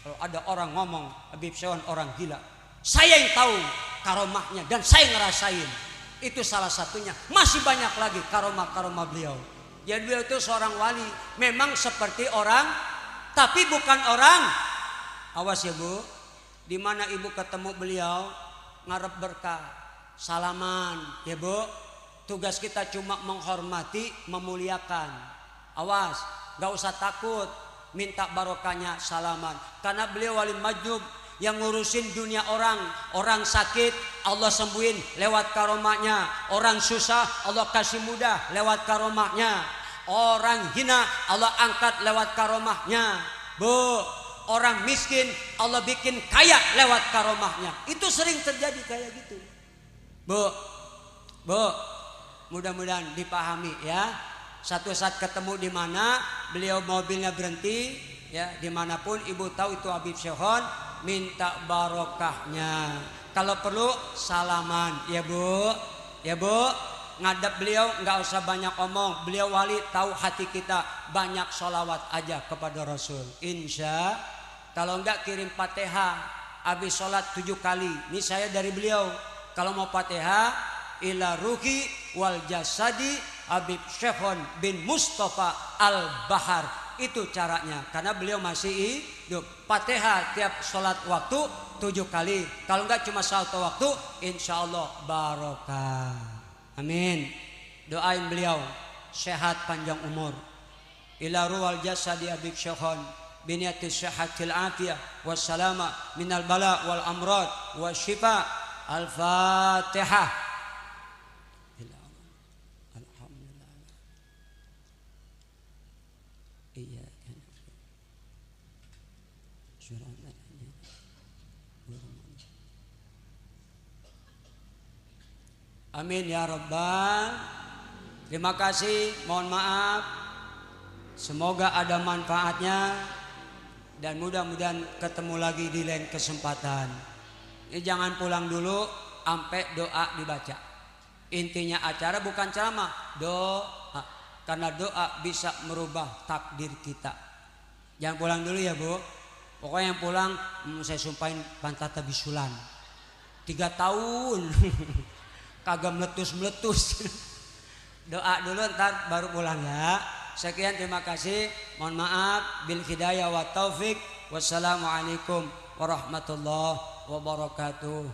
kalau ada orang ngomong Habib Sehon orang gila. Saya yang tahu karomahnya dan saya ngerasain. Itu salah satunya. Masih banyak lagi karomah-karomah beliau. Jadi beliau itu seorang wali. Memang seperti orang, tapi bukan orang. Awas ya Bu. Dimana ibu ketemu beliau, ngarep berkah, salaman ya Bu. Tugas kita cuma menghormati, memuliakan. Awas, gak usah takut minta barokahnya salaman. Karena beliau wali majnub yang ngurusin dunia orang. Orang sakit Allah sembuhin lewat karomahnya. Orang susah Allah kasih mudah lewat karomahnya. Orang hina Allah angkat lewat karomahnya. Bu, orang miskin Allah bikin kaya lewat karomahnya. Itu sering terjadi kayak gitu. Bu, mudah-mudahan dipahami ya. Satu saat ketemu di mana beliau mobilnya berhenti, ya dimanapun ibu tahu itu Habib Sehon, minta barokahnya. Kalau perlu salaman, ya Bu, ya Bu. Ngadap beliau nggak usah banyak omong. Beliau wali tahu hati kita. Banyak sholawat aja kepada Rasul. Insya. Kalau enggak kirim Fatihah. Habis sholat 7 kali. Ini saya dari beliau. Kalau mau Fatihah, ila ruhi wal jasadi Habib Sehon bin Mustafa Al-Bahar. Itu caranya. Karena beliau masih hidup. Fatihah tiap sholat waktu 7 kali. Kalau enggak cuma satu waktu, insya Allah barokah. Amin. Doain beliau sehat panjang umur. Ila ruwal jasadi Habib Sehon biniyati sehatil afiyah wassalama minal bala wal amrad wasyifa. Al-Fatihah. Alhamdulillah. Iya. Amin ya Rabbal. Terima kasih, mohon maaf. Semoga ada manfaatnya dan mudah-mudahan ketemu lagi di lain kesempatan. Ini jangan pulang dulu sampai doa dibaca. Intinya acara bukan ceramah, doa. Karena doa bisa merubah takdir kita. Jangan pulang dulu ya Bu. Pokoknya yang pulang saya sumpahin pantat bisulan 3 tahun. Kagak meletus-meletus. Doa dulu ntar baru pulang ya. Sekian, terima kasih. Mohon maaf. Bil hidayah wa taufik. Wassalamualaikum warahmatullahi wabarakatuh.